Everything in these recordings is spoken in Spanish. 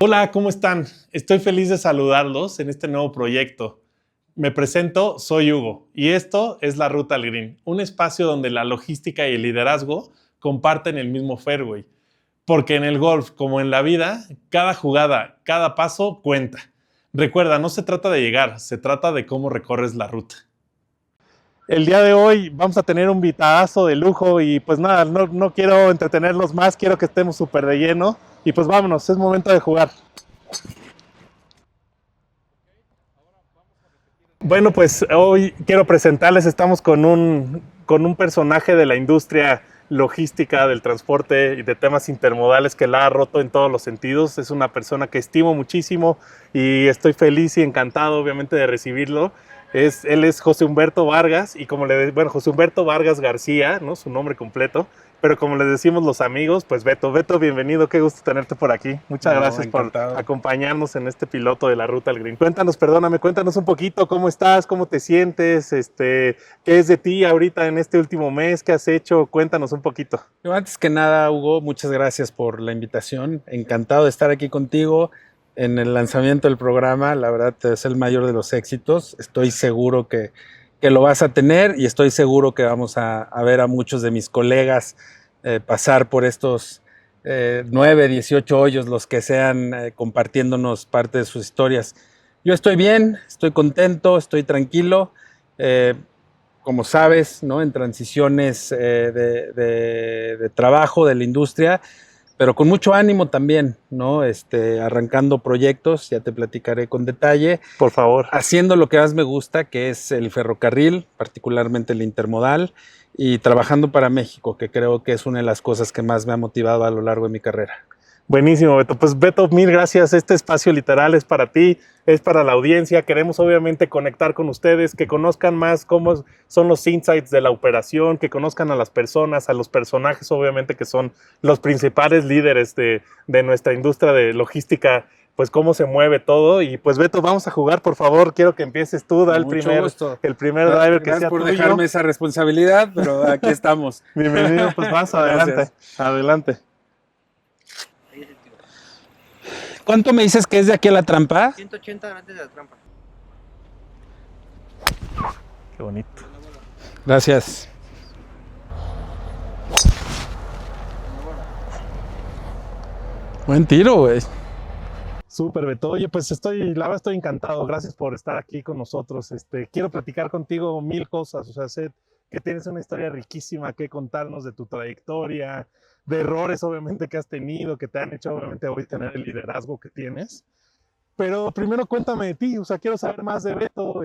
Hola, ¿cómo están? Estoy feliz de saludarlos en este nuevo proyecto. Me presento, soy Hugo y esto es la Ruta al Green, un espacio donde la logística y el liderazgo comparten el mismo fairway. Porque en el golf, como en la vida, cada jugada, cada paso cuenta. Recuerda, no se trata de llegar, se trata de cómo recorres la ruta. El día de hoy vamos a tener un invitadazo de lujo y pues nada, no quiero entretenerlos más, quiero que estemos súper de lleno y pues vámonos, es momento de jugar. Bueno, pues hoy quiero presentarles, estamos con un personaje de la industria logística, del transporte y de temas intermodales que la ha roto en todos los sentidos. Es una persona que estimo muchísimo y estoy feliz y encantado obviamente de recibirlo. Él es José Humberto Vargas y José Humberto Vargas García, ¿no? Su nombre completo. Pero como les decimos los amigos, pues Beto, bienvenido, qué gusto tenerte por aquí. Muchas gracias encantado por acompañarnos en este piloto de la Ruta al Green. Cuéntanos un poquito cómo estás, cómo te sientes, qué es de ti ahorita en este último mes, qué has hecho, cuéntanos un poquito. Antes que nada, Hugo, muchas gracias por la invitación. Encantado de estar aquí contigo en el lanzamiento del programa. La verdad, te deseo el mayor de los éxitos. Estoy seguro que lo vas a tener y estoy seguro que vamos a ver a muchos de mis colegas pasar por estos 9, 18 hoyos, los que sean, compartiéndonos parte de sus historias. Yo estoy bien, estoy contento, estoy tranquilo. Como sabes, ¿no? En transiciones de trabajo, de la industria, pero con mucho ánimo también, ¿no? Arrancando proyectos, ya te platicaré con detalle. Por favor. Haciendo lo que más me gusta, que es el ferrocarril, particularmente el intermodal, y trabajando para México, que creo que es una de las cosas que más me ha motivado a lo largo de mi carrera. Buenísimo, Beto. Pues Beto, mil gracias. Este espacio literal es para ti, es para la audiencia. Queremos obviamente conectar con ustedes, que conozcan más cómo son los insights de la operación, que conozcan a las personas, a los personajes obviamente que son los principales líderes de nuestra industria de logística, pues cómo se mueve todo. Y pues Beto, vamos a jugar, por favor. Quiero que empieces tú, da el primer driver que sea por tuyo. dejarme esa responsabilidad, pero aquí estamos. Bienvenido, pues vas, adelante. Gracias. Adelante. ¿Cuánto me dices que es de aquí a la trampa? 180 antes de la trampa. Qué bonito. Gracias. Buen tiro, güey. Súper, Beto. Oye, pues la verdad estoy encantado. Gracias por estar aquí con nosotros. Quiero platicar contigo mil cosas. O sea, sé que tienes una historia riquísima que contarnos de tu trayectoria, de errores obviamente que has tenido, que te han hecho obviamente hoy tener el liderazgo que tienes. Pero primero cuéntame de ti. O sea, quiero saber más de Beto.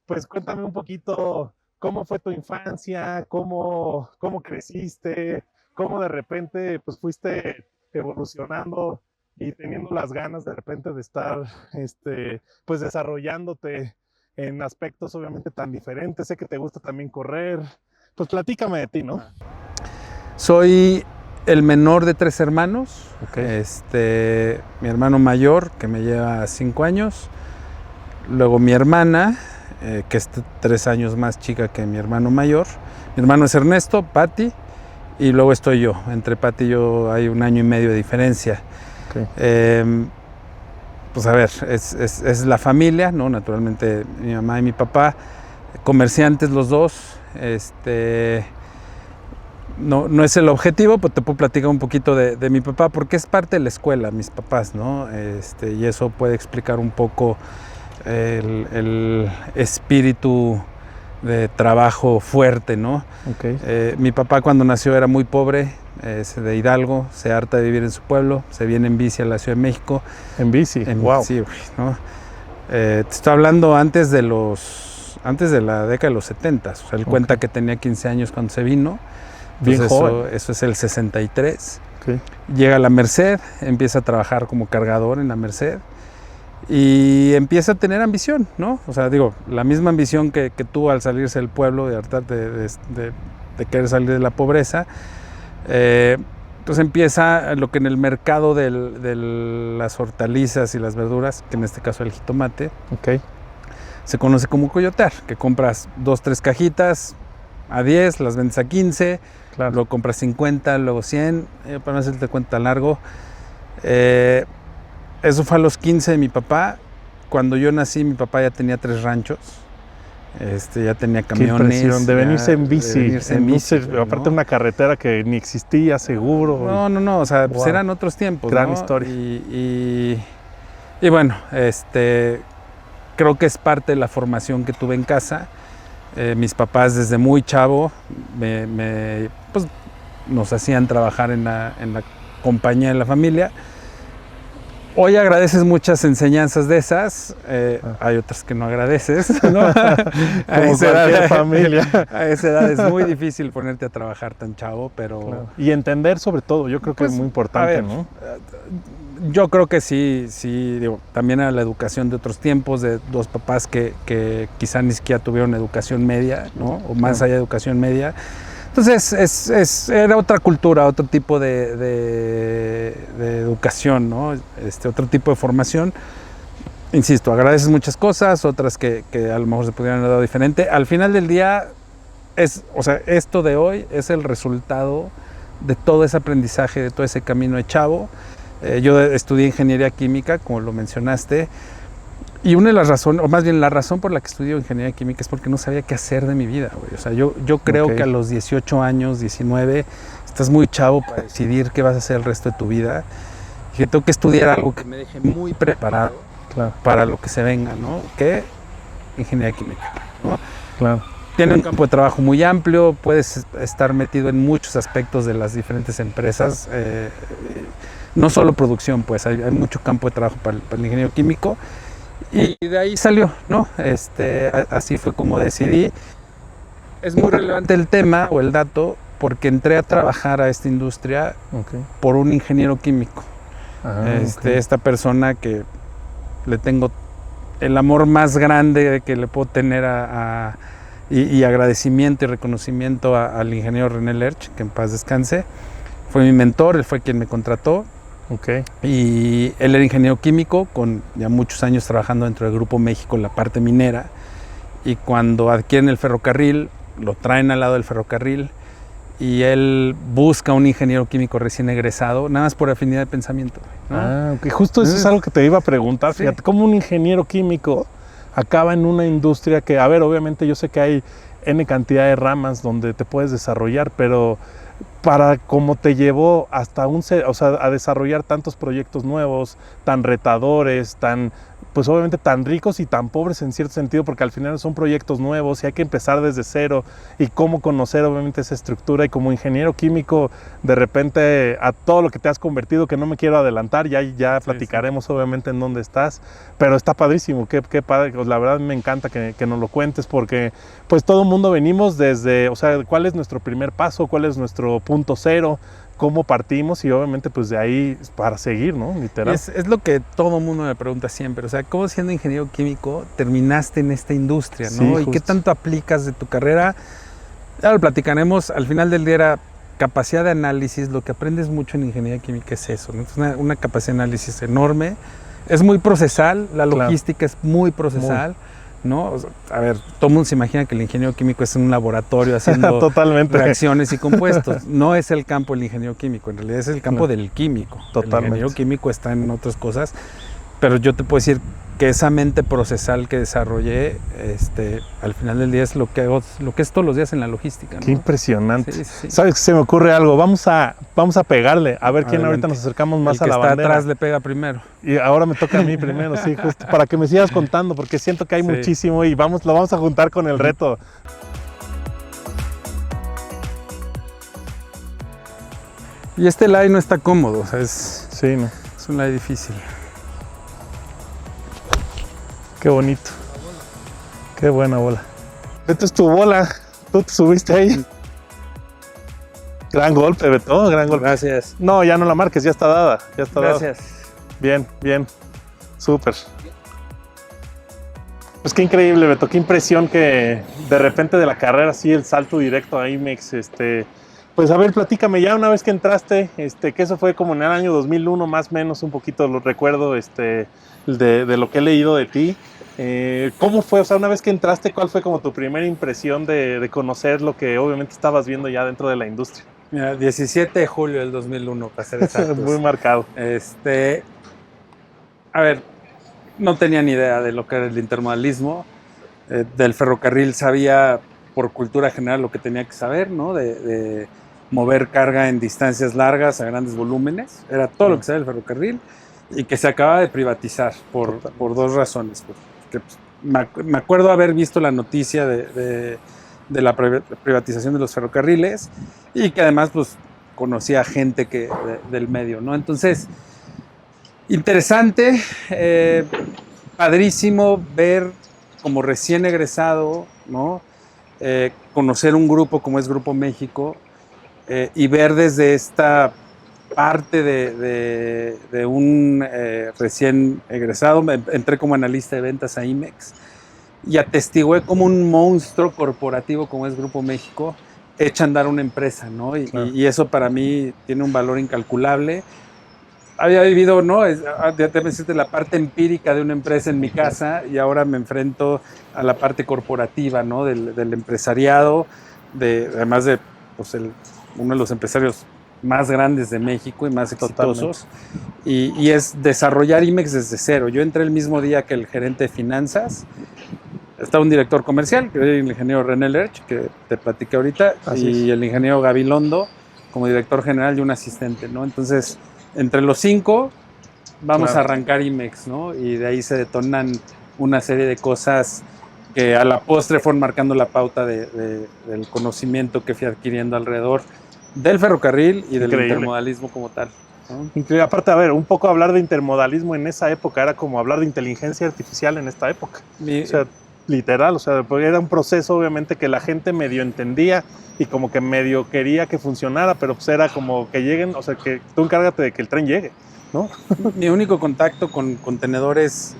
Pues cuéntame un poquito cómo fue tu infancia, cómo creciste, cómo de repente pues fuiste evolucionando y teniendo las ganas de repente de estar pues desarrollándote en aspectos obviamente tan diferentes. Sé que te gusta también correr. Pues platícame de ti, ¿no? Soy el menor de 3 hermanos. Okay. Mi hermano mayor, que me lleva 5 años. Luego mi hermana, que es 3 años más chica que mi hermano mayor. Mi hermano es Ernesto, Pati, y luego estoy yo. Entre Pati y yo hay 1 año y medio de diferencia. Okay. Pues a ver, es la familia, ¿no? Naturalmente mi mamá y mi papá, comerciantes los dos. No es el objetivo, pero te puedo platicar un poquito de mi papá, porque es parte de la escuela, mis papás, ¿no? Y eso puede explicar un poco el espíritu de trabajo fuerte, ¿no? Okay. Mi papá cuando nació era muy pobre, es de Hidalgo, se harta de vivir en su pueblo, se viene en bici a la Ciudad de México. ¿En bici? Wow. Sí, ¿no? Te estoy hablando antes de la década de los 70. O sea, él cuenta que tenía 15 años cuando se vino. Bien joven. Eso es el 63. Okay. Llega a la Merced, empieza a trabajar como cargador en la Merced y empieza a tener ambición, ¿no? O sea, digo, la misma ambición que tuvo al salirse del pueblo, de hartarte de querer salir de la pobreza. Pues empieza lo que en el mercado de las hortalizas y las verduras, que en este caso el jitomate, okay, se conoce como coyotear, que compras 2, 3 cajitas a 10, las vendes a 15, claro, luego compras 50, luego 100, para no hacerte cuenta largo. Eso fue a los 15 de mi papá. Cuando yo nací, mi papá ya tenía 3 ranchos. Ya tenía camiones. Qué impresión, de venirse en bici. De venirse en bici, aparte de una carretera que ni existía, seguro. No, o sea, Wow. pues eran otros tiempos. Gran ¿no? historia. Y bueno, creo que es parte de la formación que tuve en casa. Mis papás desde muy chavo pues, nos hacían trabajar en la compañía de la familia. Hoy agradeces muchas enseñanzas de esas, hay otras que no agradeces, ¿no? A esa familia. A esa edad es muy difícil ponerte a trabajar tan chavo, pero... Claro. Y entender sobre todo, yo creo que pues, es muy importante, ver, ¿no? Yo creo que sí, digo, también a la educación de otros tiempos, de 2 papás que quizá ni siquiera tuvieron educación media, ¿no? O más allá de educación media. Entonces era otra cultura, otro tipo de educación, ¿no? Otro tipo de formación. Insisto, agradeces muchas cosas, otras que a lo mejor se pudieran haber dado diferente. Al final del día, esto de hoy es el resultado de todo ese aprendizaje, de todo ese camino de chavo. Yo estudié ingeniería química, como lo mencionaste. Y una de las razones, o más bien la razón por la que estudio ingeniería química es porque no sabía qué hacer de mi vida, güey. O sea, yo creo que a los 18 años, 19, estás muy chavo para decidir qué vas a hacer el resto de tu vida. Y que tengo que estudiar algo que me deje muy preparado para lo que se venga, ¿no? Que ingeniería química, ¿no? Claro. Tiene un campo de trabajo muy amplio, puedes estar metido en muchos aspectos de las diferentes empresas. No solo producción, pues hay mucho campo de trabajo para el ingeniero químico. Y de ahí salió, ¿no? Así fue como decidí. Es muy relevante el tema o el dato porque entré a trabajar a esta industria por un ingeniero químico. Esta persona que le tengo el amor más grande que le puedo tener y agradecimiento y reconocimiento al ingeniero René Lerch, que en paz descanse. Fue mi mentor, él fue quien me contrató. Y él era ingeniero químico con ya muchos años trabajando dentro del Grupo México en la parte minera, y cuando adquieren el ferrocarril lo traen al lado del ferrocarril y él busca un ingeniero químico recién egresado, nada más por afinidad de pensamiento, ¿no? Justo eso es algo que te iba a preguntar, fíjate, ¿cómo un ingeniero químico acaba en una industria que, a ver, obviamente yo sé que hay N cantidad de ramas donde te puedes desarrollar, pero para cómo te llevó hasta a desarrollar tantos proyectos nuevos, tan retadores, pues obviamente tan ricos y tan pobres en cierto sentido, porque al final son proyectos nuevos y hay que empezar desde cero, y cómo conocer obviamente esa estructura, y como ingeniero químico de repente a todo lo que te has convertido, que no me quiero adelantar, ya platicaremos obviamente en dónde estás, pero está padrísimo, qué padre, pues la verdad me encanta que nos lo cuentes, porque pues todo el mundo venimos desde, o sea, cuál es nuestro primer paso, cuál es nuestro punto cero, cómo partimos, y obviamente pues de ahí para seguir, ¿no? Literal. Es lo que todo el mundo me pregunta siempre, o sea, ¿cómo siendo ingeniero químico terminaste en esta industria, ¿no? ¿Y qué tanto aplicas de tu carrera? Ya lo platicaremos, al final del día era capacidad de análisis, lo que aprendes mucho en ingeniería química es eso, ¿no? Es una capacidad de análisis enorme, es muy procesal, la logística es muy procesal. ¿No? O sea, a ver, todo el mundo se imagina que el ingeniero químico es en un laboratorio haciendo reacciones y compuestos. No es el campo del ingeniero químico, en realidad es el campo del químico. El ingeniero químico está en otras cosas, pero yo te puedo decir que esa mente procesal que desarrollé, al final del día es lo que hago, lo que es todos los días en la logística, ¿no? Qué impresionante. Sí. ¿Sabes que se me ocurre algo? Vamos a pegarle, a ver quién ahorita nos acercamos más a la bandera. El que está atrás le pega primero. Y ahora me toca a mí primero, sí, justo, para que me sigas contando, porque siento que hay muchísimo y lo vamos a juntar con el reto. Y este lie no está cómodo, o sea, es un lie difícil. Qué bonito. Qué buena bola. Esta es tu bola. Tú te subiste ahí. Gran golpe, Beto. Gran golpe. Gracias. No, ya no la marques, ya está dada. Gracias. Bien. Súper. Pues qué increíble, Beto. Qué impresión que de repente de la carrera, así el salto directo a IMEX. Pues a ver, platícame ya una vez que entraste, que eso fue como en el año 2001, más o menos, un poquito lo recuerdo, de lo que he leído de ti. ¿Cómo fue? O sea, una vez que entraste, ¿cuál fue como tu primera impresión de conocer lo que obviamente estabas viendo ya dentro de la industria? Mira, 17 de julio del 2001, para ser exactos. Muy marcado. A ver, no tenía ni idea de lo que era el intermodalismo. Del ferrocarril sabía por cultura general lo que tenía que saber, ¿no? De mover carga en distancias largas a grandes volúmenes. Era todo lo que sabía del ferrocarril y que se acaba de privatizar por dos razones. Porque, pues, me acuerdo haber visto la noticia de la privatización de los ferrocarriles y que además pues conocía gente del medio, ¿no? Entonces, interesante, padrísimo ver como recién egresado, ¿no? Conocer un grupo como es Grupo México y ver desde esta parte de un recién egresado, entré como analista de ventas a IMEX y atestigué como un monstruo corporativo como es Grupo México echa a andar una empresa, ¿no? Claro. Y eso para mí tiene un valor incalculable. Había vivido, ¿no? Ya te decirte la parte empírica de una empresa en mi casa y ahora me enfrento a la parte corporativa, ¿no? Del empresariado, además de pues, uno de los empresarios más grandes de México y más exitosos. Y es desarrollar IMEX desde cero. Yo entré el mismo día que el gerente de finanzas. Estaba un director comercial, que era el ingeniero René Lerch, que te platiqué ahorita, y el ingeniero Gabilondo como director general y un asistente, ¿no? Entonces, entre los 5 vamos a arrancar IMEX, ¿no? Y de ahí se detonan una serie de cosas que a la postre fueron marcando la pauta del conocimiento que fui adquiriendo alrededor del ferrocarril y del intermodalismo como tal, ¿no? Increíble. Aparte, a ver, un poco hablar de intermodalismo en esa época era como hablar de inteligencia artificial en esta época. O sea, literal, o sea, era un proceso obviamente que la gente medio entendía y como que medio quería que funcionara, pero pues era como que lleguen, o sea, que tú encárgate de que el tren llegue, ¿no? Mi único contacto con contenedores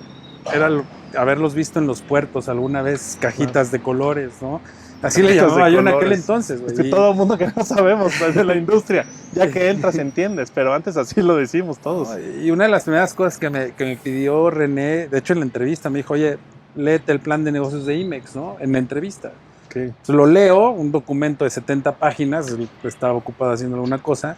era haberlos visto en los puertos alguna vez, cajitas de colores, ¿no? Así le llamaba yo en aquel entonces, güey. Es que todo el mundo que no sabemos pues, de la industria, ya que entras entiendes, pero antes así lo decimos todos. Y una de las primeras cosas que me pidió René, de hecho en la entrevista me dijo, oye, léete el plan de negocios de IMEX, ¿no? En la entrevista. Okay. Entonces lo leo, un documento de 70 páginas, estaba ocupado haciendo alguna cosa,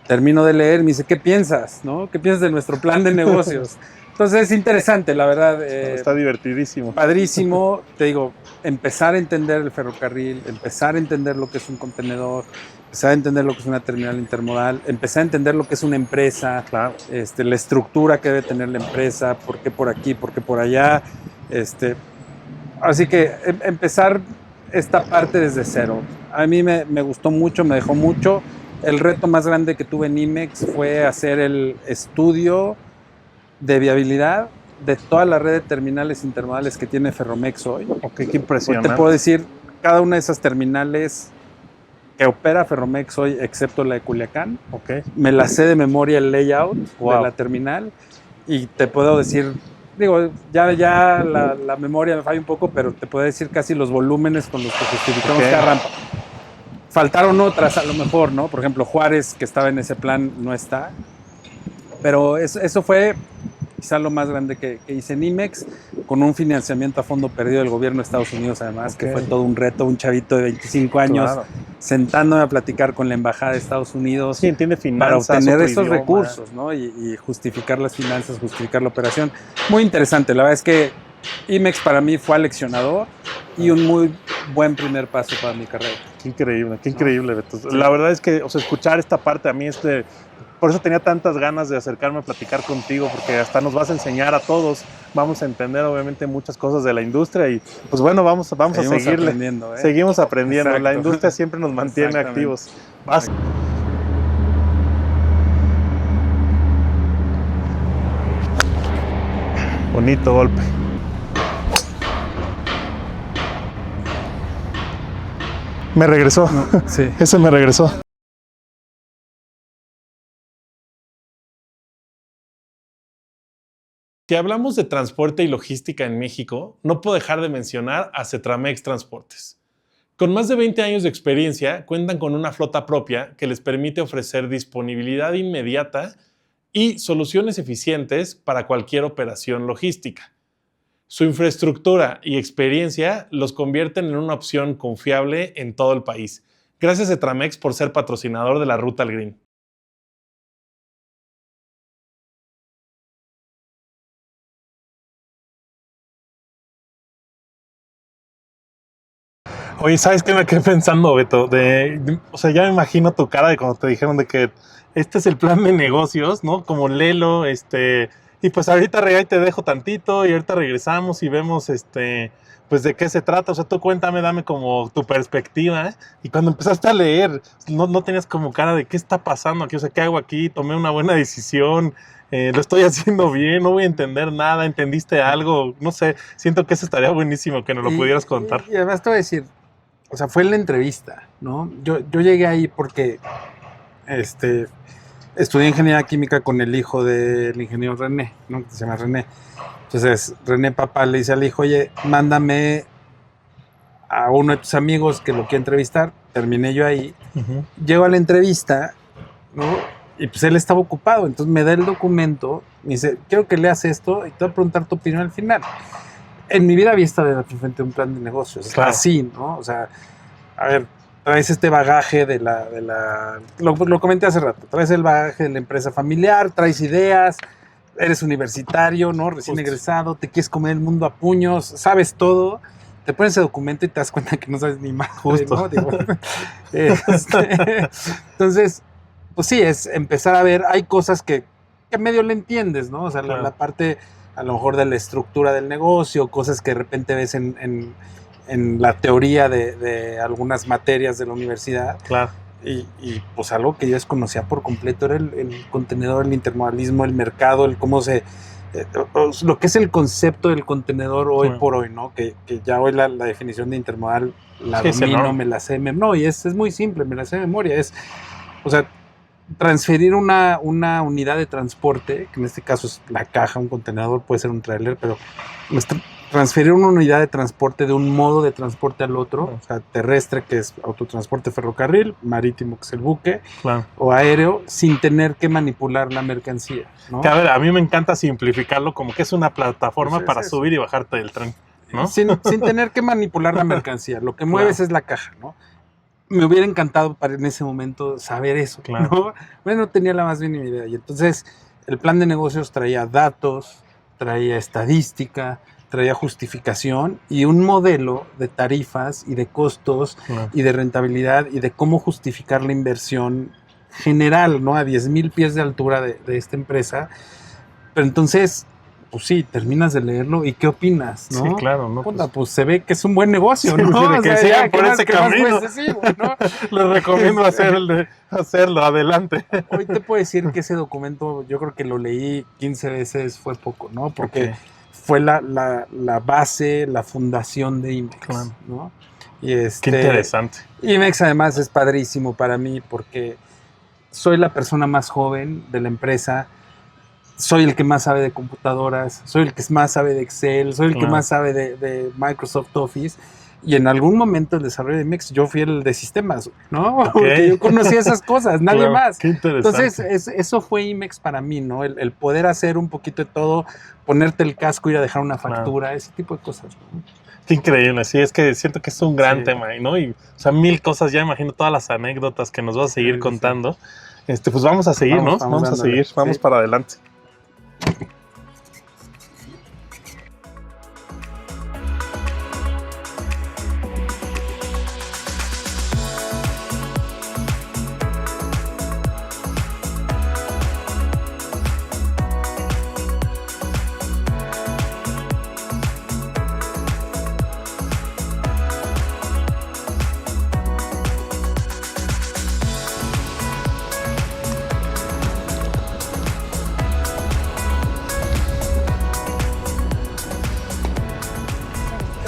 termino de leer, me dice, ¿qué piensas? ¿No? ¿Qué piensas de nuestro plan de negocios? Entonces es interesante, la verdad. Está divertidísimo. Padrísimo, te digo, empezar a entender el ferrocarril, empezar a entender lo que es un contenedor, empezar a entender lo que es una terminal intermodal, empezar a entender lo que es una empresa, claro. La estructura que debe tener la empresa, por qué por aquí, por qué por allá. Así que empezar esta parte desde cero. A mí me gustó mucho, me dejó mucho. El reto más grande que tuve en IMEX fue hacer el estudio de viabilidad de toda la red de terminales intermodales que tiene Ferromex hoy. Ok, qué impresionante. Te puedo decir, cada una de esas terminales que opera Ferromex hoy, excepto la de Culiacán, me la sé de memoria el layout de la terminal y te puedo decir, digo, ya la memoria me falla un poco, pero te puedo decir casi los volúmenes con los que justificamos cada rampa. Faltaron otras a lo mejor, ¿no? Por ejemplo, Juárez, que estaba en ese plan, no está. Pero eso fue quizá lo más grande que hice en IMEX, con un financiamiento a fondo perdido del gobierno de Estados Unidos, además, que fue todo un reto, un chavito de 25 años, sentándome a platicar con la embajada de Estados Unidos para obtener esos recursos, ¿no? Y justificar las finanzas, justificar la operación. Muy interesante, la verdad es que IMEX para mí fue aleccionador y un muy buen primer paso para mi carrera. Qué increíble, Beto. La verdad es que, o sea, escuchar esta parte a mí por eso tenía tantas ganas de acercarme a platicar contigo, porque hasta nos vas a enseñar a todos, vamos a entender obviamente muchas cosas de la industria y pues bueno, vamos a seguirle. Seguimos aprendiendo, exacto. La industria siempre nos mantiene activos. Vas. Bonito golpe. Me regresó. No, sí. Ese me regresó. Si hablamos de transporte y logística en México, no puedo dejar de mencionar a Cetramex Transportes. Con más de 20 años de experiencia, cuentan con una flota propia que les permite ofrecer disponibilidad inmediata y soluciones eficientes para cualquier operación logística. Su infraestructura y experiencia los convierten en una opción confiable en todo el país. Gracias Cetramex por ser patrocinador de la Ruta al Green. Oye, ¿sabes qué me quedé pensando, Beto? O sea, ya me imagino tu cara de cuando te dijeron de que este es el plan de negocios, ¿no? Como Lelo, y pues ahorita ahí te dejo tantito y ahorita regresamos y vemos, pues de qué se trata. O sea, tú cuéntame, dame como tu perspectiva, ¿eh? Y cuando empezaste a leer, no tenías como cara de qué está pasando aquí, o sea, ¿qué hago aquí? Tomé una buena decisión, lo estoy haciendo bien, no voy a entender nada, ¿entendiste algo? No sé, siento que eso estaría buenísimo que nos lo pudieras contar. Y además te voy a decir, o sea, fue en la entrevista, ¿no? Yo llegué ahí porque estudié ingeniería química con el hijo del ingeniero René, ¿no? Que se llama René. Entonces, René papá le dice al hijo, oye, mándame a uno de tus amigos que lo quiere entrevistar. Terminé yo ahí. Uh-huh. Llego a la entrevista, ¿no? Y pues él estaba ocupado, entonces me da el documento, me dice, quiero que leas esto y te voy a preguntar tu opinión al final. En mi vida había estado frente a un plan de negocios, Claro. Así, ¿no? O sea, a ver, traes este bagaje lo comenté hace rato, traes el bagaje de la empresa familiar, traes ideas, eres universitario, ¿no? Recién egresado, te quieres comer el mundo a puños, sabes todo, te pones ese documento y te das cuenta que no sabes ni más. Justo. ¿No? Digo, entonces, pues sí, es empezar a ver, hay cosas que medio le entiendes, ¿no? O sea, claro. la parte a lo mejor de la estructura del negocio, cosas que de repente ves en la teoría de algunas materias de la universidad. Claro. Y pues algo que yo desconocía por completo era el contenedor, el intermodalismo, el mercado, el cómo se... lo que es el concepto del contenedor hoy por hoy, ¿no? Que ya hoy la definición de intermodal la domino, me la sé. No, y es muy simple, me la sé de memoria. O sea, transferir una unidad de transporte, que en este caso es la caja, un contenedor, puede ser un tráiler, pero transferir una unidad de transporte de un modo de transporte al otro, o sea, terrestre, que es autotransporte ferrocarril, marítimo, que es el buque, claro, o aéreo, sin tener que manipular la mercancía, ¿no? Que a ver, a mí me encanta simplificarlo como que es una plataforma para subir y bajarte del tren, ¿no? Sin tener que manipular la mercancía, lo que mueves es la caja, ¿no? Me hubiera encantado en ese momento saber eso, claro, ¿no? Bueno, no tenía la más mínima idea. Y entonces el plan de negocios traía datos, traía estadística, traía justificación y un modelo de tarifas y de costos y de rentabilidad y de cómo justificar la inversión general, ¿no? A 10,000 pies de altura de esta empresa. Pero entonces, pues sí, terminas de leerlo y ¿qué opinas? ¿No? Sí, claro, ¿no? Pues se ve que es un buen negocio, ¿no? Sí, que sigan por ese camino. ¿no? Les recomiendo hacerlo, adelante. Hoy te puedo decir que ese documento, yo creo que lo leí 15 veces, fue poco, ¿no? Porque fue la base, la fundación de IMEX, claro, ¿no? Y qué interesante. IMEX además es padrísimo para mí porque soy la persona más joven de la empresa, soy el que más sabe de computadoras, soy el que más sabe de Excel, soy el que más sabe de Microsoft Office. Y en algún momento del desarrollo de IMEX yo fui el de sistemas, ¿no? Porque yo conocía esas cosas, nadie más. Qué interesante. Entonces, eso fue IMEX para mí, ¿no? El poder hacer un poquito de todo, ponerte el casco, ir a dejar una factura, ese tipo de cosas, ¿no? Qué increíble, sí, es que siento que es un gran tema, ¿no? Y, o sea, 1000 cosas, ya imagino todas las anécdotas que nos vas a seguir contando. Pues vamos a seguir, ¿no? Vamos a seguir, vamos para adelante.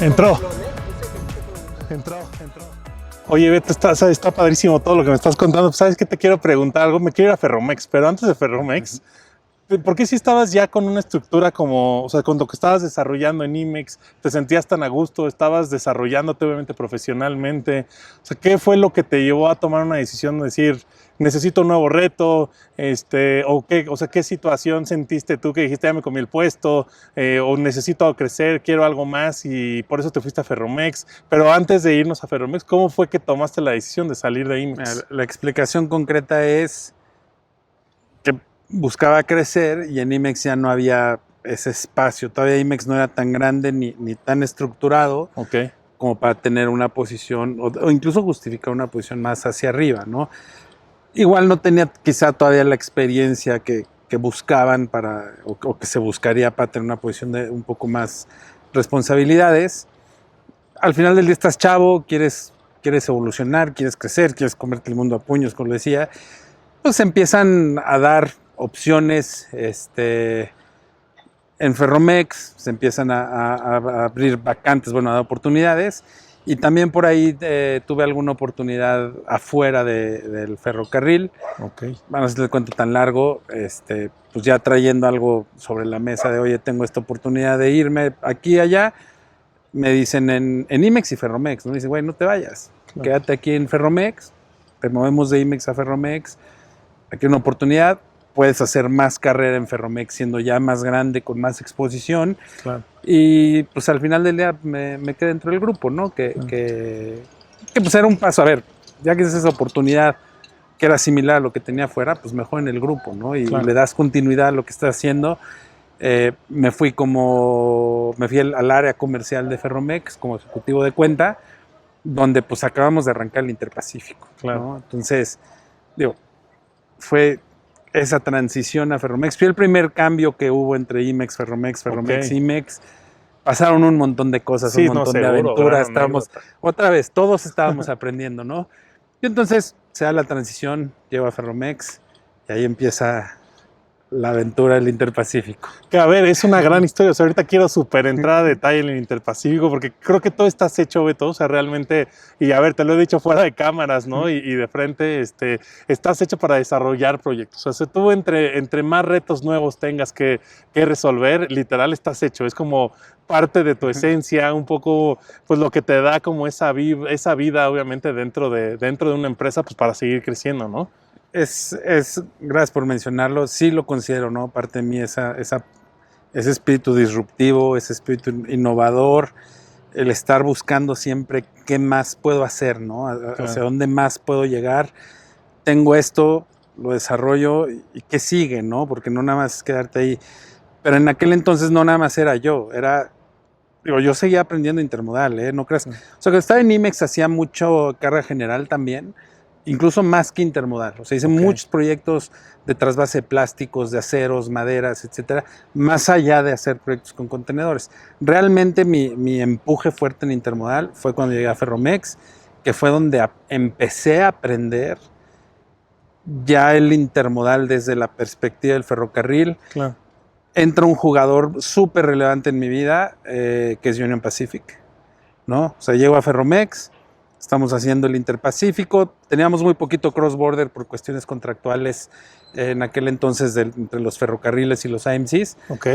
Entró. Oye, Beto, está padrísimo todo lo que me estás contando. ¿Sabes qué? Te quiero preguntar algo. Me quiero ir a Ferromex, pero antes de Ferromex, ¿por qué si estabas ya con una estructura como, o sea, con lo que estabas desarrollando en IMEX, te sentías tan a gusto, estabas desarrollándote obviamente profesionalmente? O sea, ¿qué fue lo que te llevó a tomar una decisión de decir, necesito un nuevo reto? ¿Qué situación sentiste tú que dijiste, ya me comí el puesto, o necesito crecer, quiero algo más y por eso te fuiste a Ferromex? Pero antes de irnos a Ferromex, ¿cómo fue que tomaste la decisión de salir de IMEX? La explicación concreta es que buscaba crecer y en IMEX ya no había ese espacio. Todavía IMEX no era tan grande ni tan estructurado como para tener una posición o incluso justificar una posición más hacia arriba, ¿no? Igual no tenía quizá todavía la experiencia que buscaban o que se buscaría para tener una posición de un poco más responsabilidades. Al final del día estás chavo, quieres evolucionar, quieres crecer, quieres comerte el mundo a puños, como lo decía, pues empiezan a dar opciones en Ferromex, se empiezan a abrir vacantes, bueno, a dar oportunidades, y también por ahí tuve alguna oportunidad afuera del ferrocarril. Okay. Bueno, si les cuento tan largo, pues ya trayendo algo sobre la mesa de, oye, tengo esta oportunidad de irme aquí y allá, me dicen en IMEX y Ferromex, ¿no? Me dicen, güey, no te vayas, quédate aquí en Ferromex, te movemos de IMEX a Ferromex, aquí hay una oportunidad, puedes hacer más carrera en Ferromex siendo ya más grande, con más exposición. Claro. Y pues al final del día me quedé dentro del grupo, ¿no? Que pues era un paso, a ver, ya que es esa oportunidad que era similar a lo que tenía afuera, pues mejor en el grupo, ¿no? Y le das continuidad a lo que estás haciendo. Me fui al área comercial de Ferromex como ejecutivo de cuenta, donde pues acabamos de arrancar el Interpacífico, claro, ¿no? Entonces, digo, fue esa transición a Ferromex. Fue el primer cambio que hubo entre IMEX, Ferromex, IMEX. Pasaron un montón de cosas, sí, un montón de aventuras. Otra vez, todos estábamos aprendiendo, ¿no? Y entonces se da la transición, llego a Ferromex y ahí empieza la aventura del Interpacífico. Que a ver, es una gran historia. O sea, ahorita quiero súper entrar a detalle en el Interpacífico porque creo que todo estás hecho, Beto. O sea, realmente, y a ver, te lo he dicho fuera de cámaras, ¿no? Y de frente, estás hecho para desarrollar proyectos. O sea, tú entre más retos nuevos tengas que resolver, literal estás hecho. Es como parte de tu esencia, un poco, pues lo que te da como esa vida, obviamente, dentro de una empresa, pues para seguir creciendo, ¿no? Gracias por mencionarlo, sí lo considero, ¿no? Parte de mí ese espíritu disruptivo, ese espíritu innovador, el estar buscando siempre qué más puedo hacer, ¿no? Hacia dónde más puedo llegar. Tengo esto, lo desarrollo y qué sigue, ¿no? Porque no nada más es quedarte ahí. Pero en aquel entonces no nada más era yo seguía aprendiendo intermodal, ¿eh? No creas. O sea, que estaba en IMEX hacía mucho carga general también, incluso más que intermodal. O sea, hice muchos proyectos de trasvase de plásticos, de aceros, maderas, etcétera, más allá de hacer proyectos con contenedores. Realmente mi empuje fuerte en intermodal fue cuando llegué a Ferromex, que fue donde empecé a aprender ya el intermodal desde la perspectiva del ferrocarril. Claro. Entra un jugador súper relevante en mi vida, que es Union Pacific, ¿no? O sea, llego a Ferromex, estamos haciendo el Interpacífico, teníamos muy poquito cross-border por cuestiones contractuales en aquel entonces entre los ferrocarriles y los AMCs. Ok.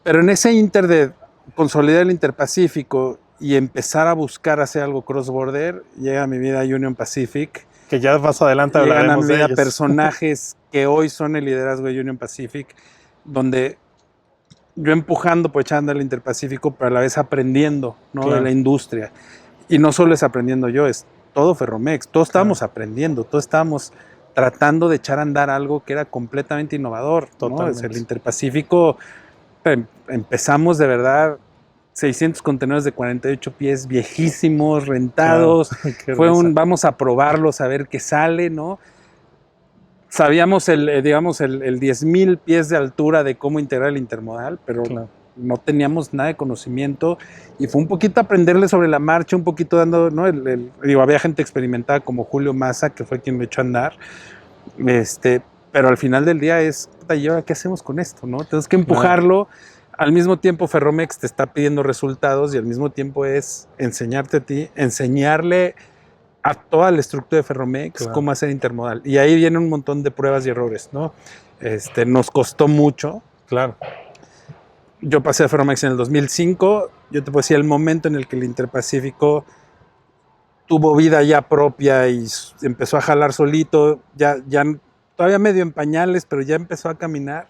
Pero en ese inter de consolidar el Interpacífico y empezar a buscar hacer algo cross-border, llega a mi vida Union Pacific. Que ya más adelante hablaremos de ellos. Llegan a mi vida personajes que hoy son el liderazgo de Union Pacific, donde yo empujando, echando el Interpacífico, pero a la vez aprendiendo, ¿no? De la industria. Y no solo es aprendiendo yo, es todo Ferromex. Todos estábamos aprendiendo, todos estábamos tratando de echar a andar algo que era completamente innovador, ¿no? Es el Interpacífico, empezamos de verdad 600 contenedores de 48 pies viejísimos, rentados. Fue vamos a probarlos, a ver qué sale, ¿no? Sabíamos el 10,000 pies de altura de cómo integrar el intermodal, pero no teníamos nada de conocimiento y fue un poquito aprenderle sobre la marcha, un poquito dando, ¿no? Había gente experimentada como Julio Massa, que fue quien me echó a andar, pero al final del día ¿y ahora qué hacemos con esto, no? Tenemos que empujarlo. Al mismo tiempo Ferromex te está pidiendo resultados y al mismo tiempo es enseñarte a ti, enseñarle a toda la estructura de Ferromex cómo hacer intermodal. Y ahí vienen un montón de pruebas y errores, ¿no? Nos costó mucho. Claro. Yo pasé a Ferromex en el 2005. Yo te puedo decir el momento en el que el Interpacífico tuvo vida ya propia y empezó a jalar solito, ya todavía medio en pañales, pero ya empezó a caminar.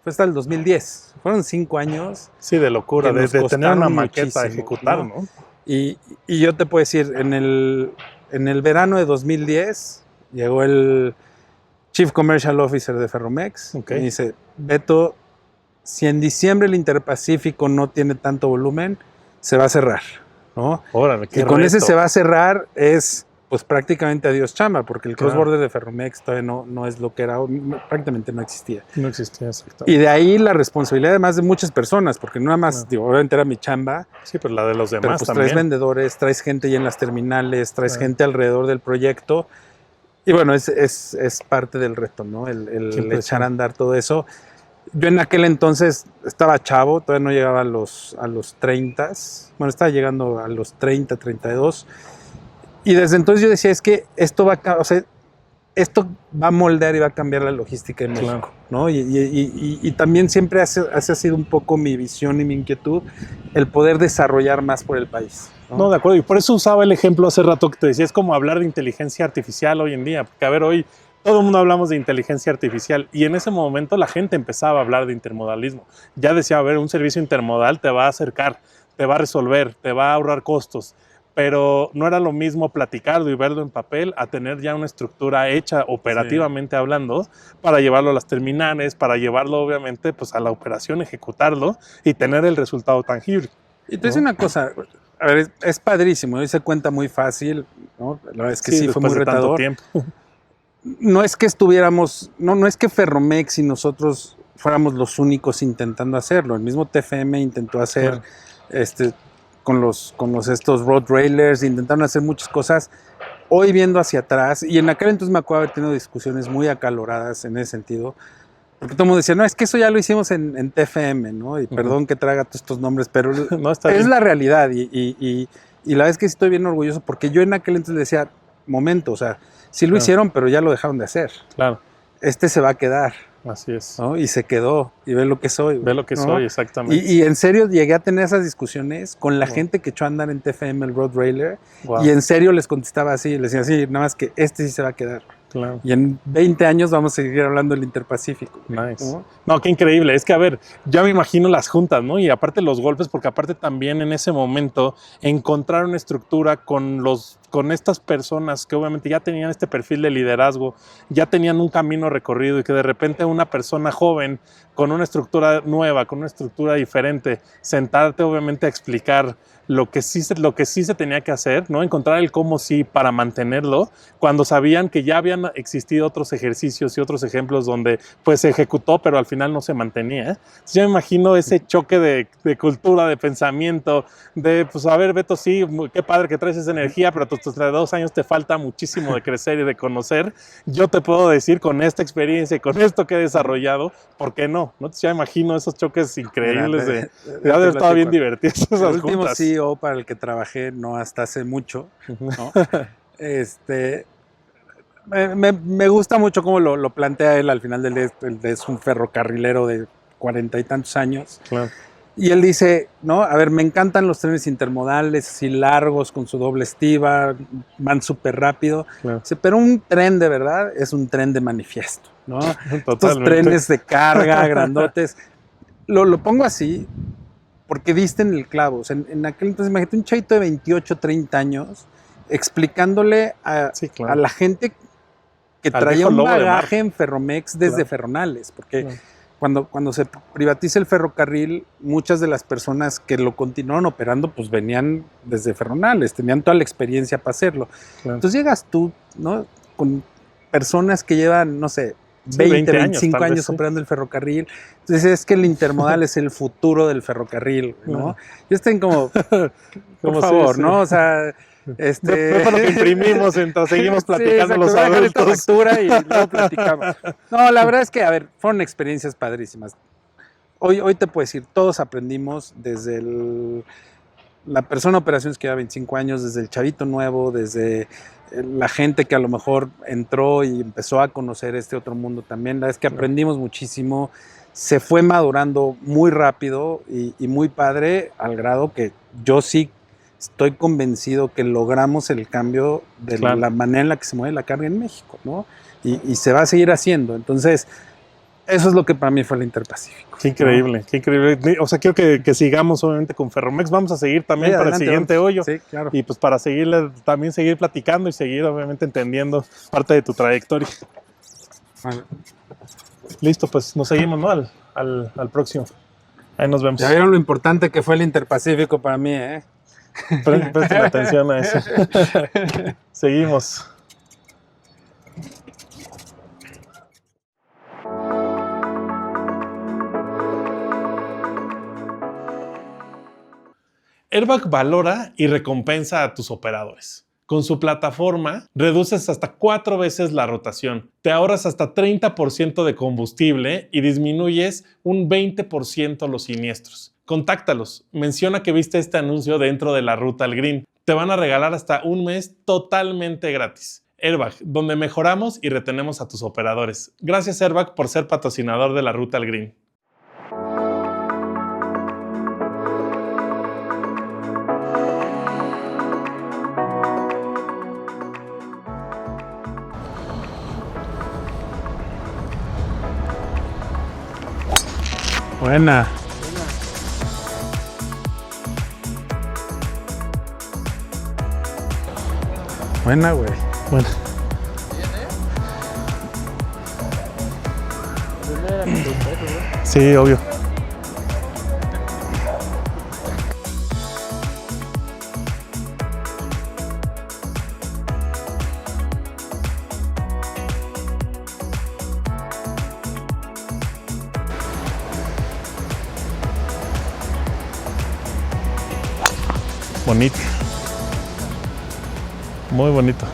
Fue hasta el 2010. Fueron 5 años. Sí, de locura, desde tener una maqueta a ejecutar, ¿no? Y yo te puedo decir, en el verano de 2010 llegó el Chief Commercial Officer de Ferromex y dice, Beto, si en diciembre el Interpacífico no tiene tanto volumen, se va a cerrar, ¿no? Órale, qué y con reto. ese se va a cerrar, es pues prácticamente adiós chamba, porque el cross-border de Ferromex todavía no es lo que era, prácticamente no existía. No existía, exacto. Y de ahí la responsabilidad además de muchas personas, porque no nada más, digo, obviamente era mi chamba. Sí, pero la de los demás pero pues también. traes vendedores, traes gente ya en las terminales, traes gente alrededor del proyecto. Y bueno, es parte del reto, ¿no? El echar a andar todo eso. Yo en aquel entonces estaba chavo, todavía no llegaba a los 30. Bueno, estaba llegando a los 30, 32. Y desde entonces yo decía, es que esto va a moldear y va a cambiar la logística de México, ¿no? Y también siempre ha sido un poco mi visión y mi inquietud el poder desarrollar más por el país. No, de acuerdo. Y por eso usaba el ejemplo hace rato que te decía, es como hablar de inteligencia artificial hoy en día. Porque, a ver, hoy todo el mundo hablamos de inteligencia artificial y en ese momento la gente empezaba a hablar de intermodalismo. Ya decía, a ver, un servicio intermodal te va a acercar, te va a resolver, te va a ahorrar costos. Pero no era lo mismo platicarlo y verlo en papel a tener ya una estructura hecha operativamente hablando para llevarlo a las terminales, para llevarlo obviamente pues a la operación, ejecutarlo y tener el resultado tangible. Y te digo una cosa, a ver, es padrísimo, hoy se cuenta muy fácil, ¿no? La verdad es que sí fue muy retador. Tiempo. No es que estuviéramos, no es que Ferromex y nosotros fuéramos los únicos intentando hacerlo. El mismo TFM intentó hacer con estos road railers, intentaron hacer muchas cosas. Hoy viendo hacia atrás, y en aquel entonces me acuerdo haber tenido discusiones muy acaloradas en ese sentido, porque todo el mundo decía, no, es que eso ya lo hicimos en TFM, ¿no? Y perdón que traiga todos estos nombres, pero no, está es bien. la realidad. Y la verdad es que estoy bien orgulloso, porque yo en aquel entonces decía, momento, o sea, sí lo hicieron, pero ya lo dejaron de hacer. Claro. Se va a quedar. Así es. ¿No? Y se quedó, y ve lo que soy. Ve lo que soy, exactamente. Y en serio llegué a tener esas discusiones con la gente que echó a andar en TFM el Road Railer, y en serio les contestaba así, les decía así, nada más que sí se va a quedar. Claro. Y en 20 años vamos a seguir hablando del Interpacífico. Nice. No, qué increíble. Es que, a ver, ya me imagino las juntas, ¿no? Y aparte los golpes, porque aparte también en ese momento encontrar una estructura con estas personas que obviamente ya tenían este perfil de liderazgo, ya tenían un camino recorrido y que de repente una persona joven con una estructura nueva, con una estructura diferente, sentarte obviamente a explicar lo que sí se tenía que hacer, ¿no? Encontrar el cómo sí para mantenerlo, cuando sabían que ya habían existido otros ejercicios y otros ejemplos donde pues se ejecutó, pero al final no se mantenía. Entonces yo me imagino ese choque de cultura, de pensamiento, de pues a ver, Beto, sí, qué padre que traes esa energía, pero a tus 32 años te falta muchísimo de crecer y de conocer. Yo te puedo decir con esta experiencia y con esto que he desarrollado, ¿por qué no? Entonces ya me imagino esos choques increíbles de haber estado bien divertidos esas el último juntas. CEO para el que trabajé, no hasta hace mucho, ¿no? Me gusta mucho cómo lo plantea él al final del día. Es un ferrocarrilero de 40 y tantos años. Claro. Y él dice, ¿no? A ver, me encantan los trenes intermodales, así largos, con su doble estiba, van súper rápido. Claro. Dice, pero un tren de verdad es un tren de manifiesto, ¿no? Estos trenes de carga, grandotes. Lo pongo así porque diste en el clavo. O sea, en aquel entonces, imagínate un chavito de 28, 30 años explicándole a la gente que traía un bagaje en Ferromex desde Ferronales, porque cuando se privatiza el ferrocarril, muchas de las personas que lo continuaron operando, pues venían desde Ferronales, tenían toda la experiencia para hacerlo. Entonces llegas tú, ¿no? Con personas que llevan, no sé, 20 25 años operando el ferrocarril. Entonces es que el intermodal es el futuro del ferrocarril, ¿no? Y estén como, por favor, ¿no? O sea... Fue lo que imprimimos mientras seguimos platicando los adultos. Factura y luego platicamos. No, la verdad es que, a ver, fueron experiencias padrísimas. Hoy te puedo decir, todos aprendimos desde la persona de operaciones que lleva 25 años, desde el chavito nuevo, desde la gente que a lo mejor entró y empezó a conocer este otro mundo también. La verdad es que aprendimos muchísimo. Se fue madurando muy rápido y muy padre, al grado que yo sí estoy convencido que logramos el cambio de la manera en la que se mueve la carga en México, ¿no? Y se va a seguir haciendo. Entonces, eso es lo que para mí fue el Interpacífico. Qué increíble, ¿no? Qué increíble. O sea, quiero que sigamos obviamente con Ferromex. Vamos a seguir también para adelante, el siguiente hoyo. Sí, claro. Y pues para también seguir platicando y seguir obviamente entendiendo parte de tu trayectoria. Vale. Listo, pues nos seguimos, ¿no? Al próximo. Ahí nos vemos. Ya vieron lo importante que fue el Interpacífico para mí, ¿eh? Presten atención a eso. Seguimos. Airbag valora y recompensa a tus operadores. Con su plataforma, reduces hasta 4 veces la rotación, te ahorras hasta 30% de combustible y disminuyes un 20% los siniestros. Contáctalos, menciona que viste este anuncio dentro de la ruta al Green. Te van a regalar hasta un mes totalmente gratis. Airbag, donde mejoramos y retenemos a tus operadores. Gracias Airbag por ser patrocinador de la ruta al Green. Buena. Buena, güey. Bueno. Sí, obvio. Bonito. Muy bonito.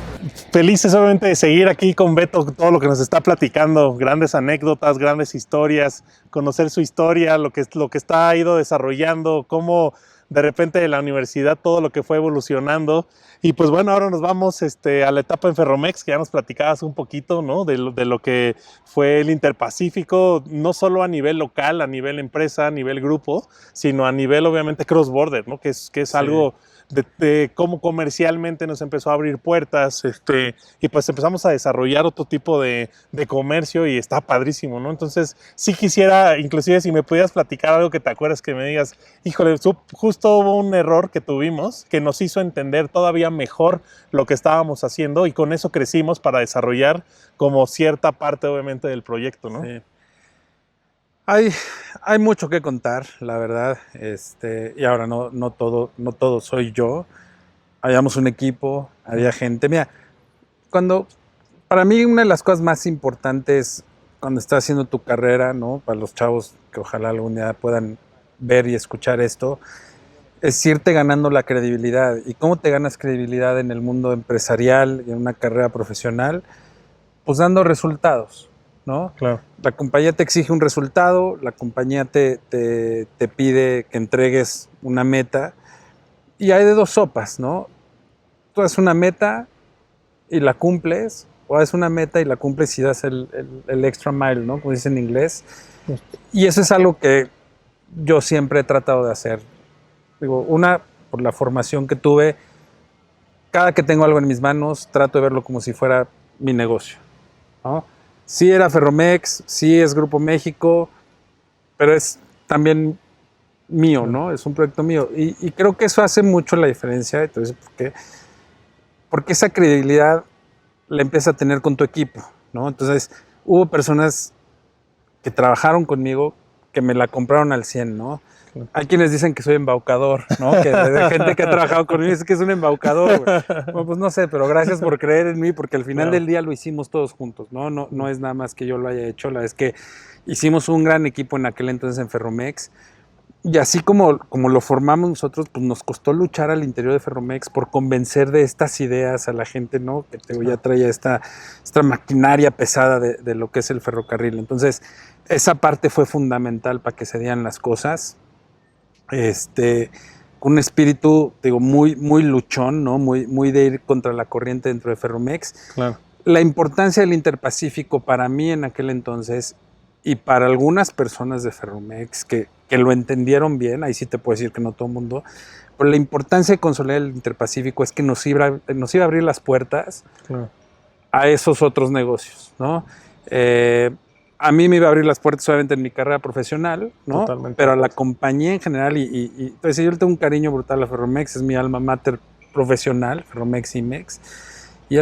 Felices obviamente de seguir aquí con Beto, todo lo que nos está platicando, grandes anécdotas, grandes historias, conocer su historia, lo que está ido desarrollando, cómo de repente de la universidad todo lo que fue evolucionando. Y pues bueno, ahora nos vamos a la etapa en Ferromex, que ya nos platicabas un poquito, ¿no? de lo que fue el Interpacífico, no solo a nivel local, a nivel empresa, a nivel grupo, sino a nivel obviamente cross-border, ¿no? que es sí. Algo de cómo comercialmente nos empezó a abrir puertas, y pues empezamos a desarrollar otro tipo de comercio y está padrísimo, ¿no? Entonces sí quisiera, inclusive si me pudieras platicar algo que te acuerdas, que me digas, híjole, justo hubo un error que tuvimos que nos hizo entender todavía mejor lo que estábamos haciendo y con eso crecimos para desarrollar como cierta parte obviamente del proyecto, ¿no? Sí. Hay mucho que contar, la verdad, y ahora no todo soy yo. Habíamos un equipo, había gente. Mira, para mí una de las cosas más importantes cuando estás haciendo tu carrera, ¿no? Para los chavos que ojalá algún día puedan ver y escuchar esto, es irte ganando la credibilidad. ¿Y cómo te ganas credibilidad en el mundo empresarial y en una carrera profesional? Pues dando resultados, ¿no? Claro. La compañía te exige un resultado, la compañía te pide que entregues una meta y hay de dos sopas, ¿no? Tú haces una meta y la cumples, o haces una meta y la cumples y das el extra mile, ¿no? Como dice en inglés. Y eso es algo que yo siempre he tratado de hacer. Digo, una, por la formación que tuve, cada que tengo algo en mis manos, trato de verlo como si fuera mi negocio, ¿no? Sí era Ferromex, sí es Grupo México, pero es también mío, ¿no? Es un proyecto mío. Y creo que eso hace mucho la diferencia. Entonces, ¿por qué? Porque esa credibilidad la empiezas a tener con tu equipo, ¿no? Entonces, hubo personas que trabajaron conmigo que me la compraron al 100, ¿no? Hay quienes dicen que soy embaucador, ¿no? Que de gente que ha trabajado conmigo dice que es un embaucador, güey. Bueno, pues no sé, pero gracias por creer en mí, porque al final del día lo hicimos todos juntos, ¿no? No es nada más que yo lo haya hecho, la verdad es que hicimos un gran equipo en aquel entonces en Ferromex, y así como lo formamos nosotros, pues nos costó luchar al interior de Ferromex por convencer de estas ideas a la gente, ¿no? Que ya traía esta maquinaria pesada de lo que es el ferrocarril. Entonces, esa parte fue fundamental para que se dieran las cosas. Con un espíritu, digo, muy, muy luchón, ¿no? Muy de ir contra la corriente dentro de Ferromex. Claro. La importancia del Interpacífico para mí en aquel entonces y para algunas personas de Ferromex que lo entendieron bien, ahí sí te puedo decir que no todo el mundo, pero la importancia de consolidar el Interpacífico es que nos iba a abrir las puertas, claro, a esos otros negocios, ¿no? A mí me iba a abrir las puertas solamente en mi carrera profesional, ¿no? Totalmente. Pero a la compañía en general, entonces yo le tengo un cariño brutal a Ferromex, es mi alma mater profesional, Ferromex IMEX, y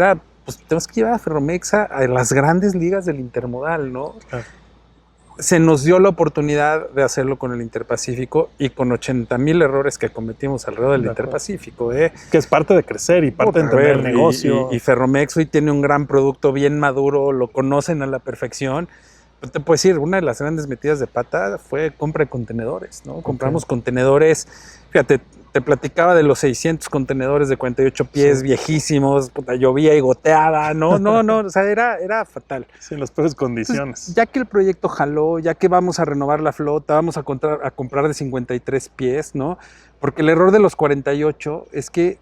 pues tenemos que llevar a Ferromex a las grandes ligas del intermodal, ¿no? Claro. se nos dio la oportunidad de hacerlo con el Interpacífico y con 80,000 errores que cometimos alrededor del Interpacífico. Que es parte de crecer y parte de entender el negocio. Y Ferromex hoy tiene un gran producto bien maduro, lo conocen a la perfección. Te puedo decir, una de las grandes metidas de pata fue compra de contenedores, ¿no? Compramos contenedores, fíjate, te platicaba de los 600 contenedores de 48 pies, viejísimos, puta, llovía y goteaba, no, o sea, era fatal. Sí, en las peores condiciones. Entonces, ya que el proyecto jaló, ya que vamos a renovar la flota, vamos a comprar de 53 pies, ¿no? Porque el error de los 48 es que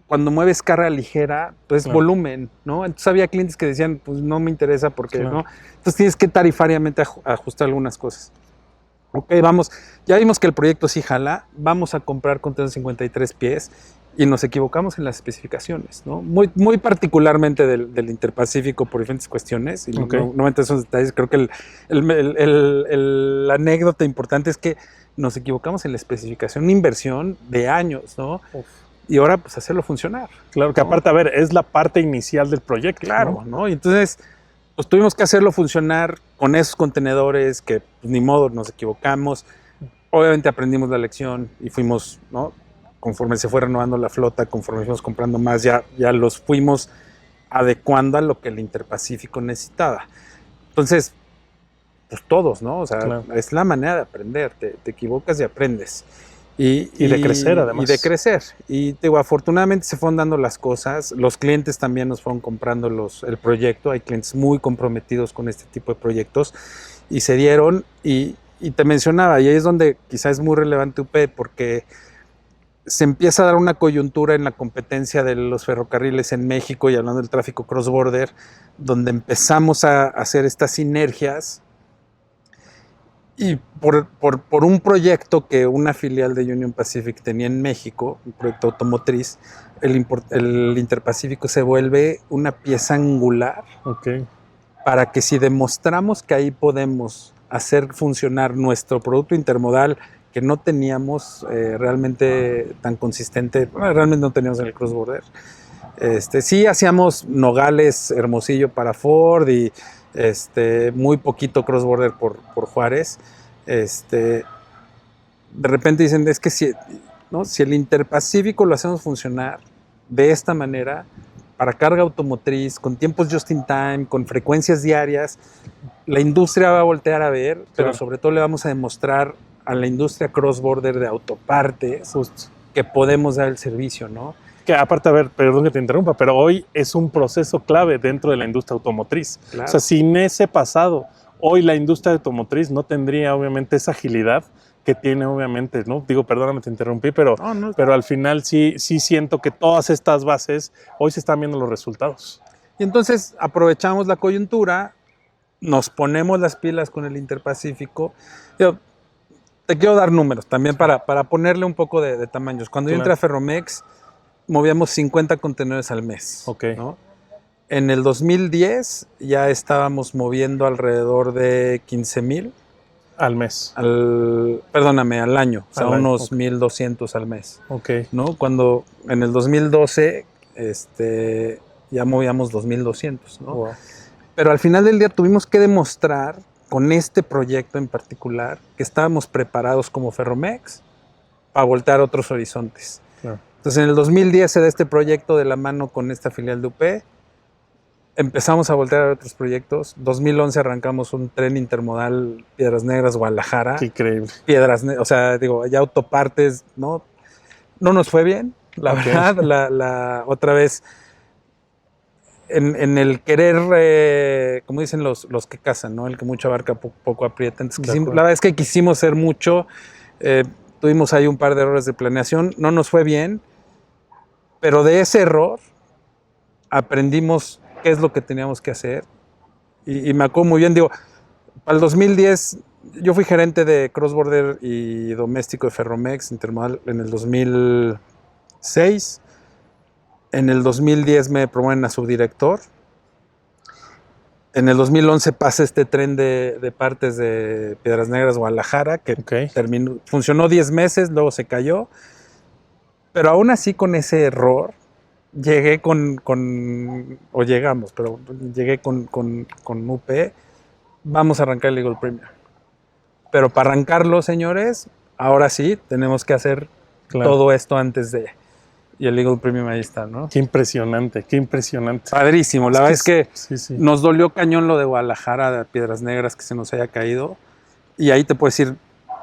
cuando mueves carga ligera, pues volumen, ¿no? Entonces había clientes que decían, pues no me interesa porque, ¿no? Entonces tienes que tarifariamente ajustar algunas cosas. Ok, vamos, ya vimos que el proyecto sí jala, vamos a comprar contenedores de 53 pies y nos equivocamos en las especificaciones, ¿no? Muy particularmente del Interpacífico por diferentes cuestiones, y no me entro en esos detalles. Creo que la anécdota importante es que nos equivocamos en la especificación, una inversión de años, ¿no? Y ahora pues hacerlo funcionar. Claro, que aparte, a ver, es la parte inicial del proyecto. Claro, ¿no? Y entonces pues tuvimos que hacerlo funcionar con esos contenedores que pues, ni modo, nos equivocamos. Obviamente aprendimos la lección y fuimos, ¿no? Conforme se fue renovando la flota, conforme fuimos comprando más, ya los fuimos adecuando a lo que el Interpacífico necesitaba. Entonces, pues todos, ¿no? O sea, es la manera de aprender, te equivocas y aprendes. Y de crecer, además. Y de crecer. Y digo, afortunadamente se fueron dando las cosas. Los clientes también nos fueron comprando el proyecto. Hay clientes muy comprometidos con este tipo de proyectos. Y se dieron. Y te mencionaba, y ahí es donde quizás es muy relevante UP, porque se empieza a dar una coyuntura en la competencia de los ferrocarriles en México, y hablando del tráfico cross-border, donde empezamos a hacer estas sinergias. Y por un proyecto que una filial de Union Pacific tenía en México, un proyecto automotriz, el Interpacífico se vuelve una pieza angular para que si demostramos que ahí podemos hacer funcionar nuestro producto intermodal que no teníamos realmente tan consistente, realmente no teníamos en el cross-border. Sí hacíamos Nogales, Hermosillo para Ford y muy poquito cross-border por Juárez. De repente dicen, es que si el Interpacífico lo hacemos funcionar de esta manera, para carga automotriz, con tiempos just in time, con frecuencias diarias, la industria va a voltear a ver, pero sobre todo le vamos a demostrar a la industria cross-border de autopartes que podemos dar el servicio, ¿no? Que aparte, a ver, perdón que te interrumpa, pero hoy es un proceso clave dentro de la industria automotriz. Claro. O sea, sin ese pasado, hoy la industria automotriz no tendría obviamente esa agilidad que tiene obviamente, ¿no? Digo, perdóname, te interrumpí, pero al final sí siento que todas estas bases, hoy se están viendo los resultados. Y entonces aprovechamos la coyuntura, nos ponemos las pilas con el Interpacífico. Yo te quiero dar números también para ponerle un poco de tamaños. Cuando yo entré a Ferromex, movíamos 50 contenedores al mes. ¿No? En el 2010 ya estábamos moviendo alrededor de 15,000. Al mes. Perdóname, al año. O sea, unos 1,200 al mes. ¿No? Cuando en el 2012 ya movíamos 2,200. ¿no? Wow. Pero al final del día tuvimos que demostrar con este proyecto en particular que estábamos preparados como Ferromex para voltear a otros horizontes. Claro. Entonces en el 2010 se da este proyecto de la mano con esta filial de UP. Empezamos a voltear a otros proyectos. 2011 arrancamos un tren intermodal Piedras Negras, Guadalajara. Qué increíble. O sea, digo, ya autopartes, ¿no? No nos fue bien, la verdad. Otra vez, en el querer, como dicen los que cazan, ¿no? El que mucho abarca, poco aprieta. Entonces, la verdad es que quisimos hacer mucho. Tuvimos ahí un par de errores de planeación. No nos fue bien. Pero de ese error aprendimos qué es lo que teníamos que hacer. Y me acuerdo muy bien, digo, para el 2010 yo fui gerente de cross-border y doméstico de Ferromex Intermodal en el 2006. En el 2010 me promueven a subdirector. En el 2011 pasa este tren de partes de Piedras Negras, Guadalajara, que funcionó 10 meses, luego se cayó. Pero aún así con ese error, llegué llegué con UP, vamos a arrancar el Eagle Premier. Pero para arrancarlo, señores, ahora sí tenemos que hacer todo esto antes de... Y el Eagle Premium ahí está, ¿no? Qué impresionante, qué impresionante. Padrísimo. La verdad es que sí. Nos dolió cañón lo de Guadalajara, de Piedras Negras, que se nos haya caído. Y ahí te puedo decir,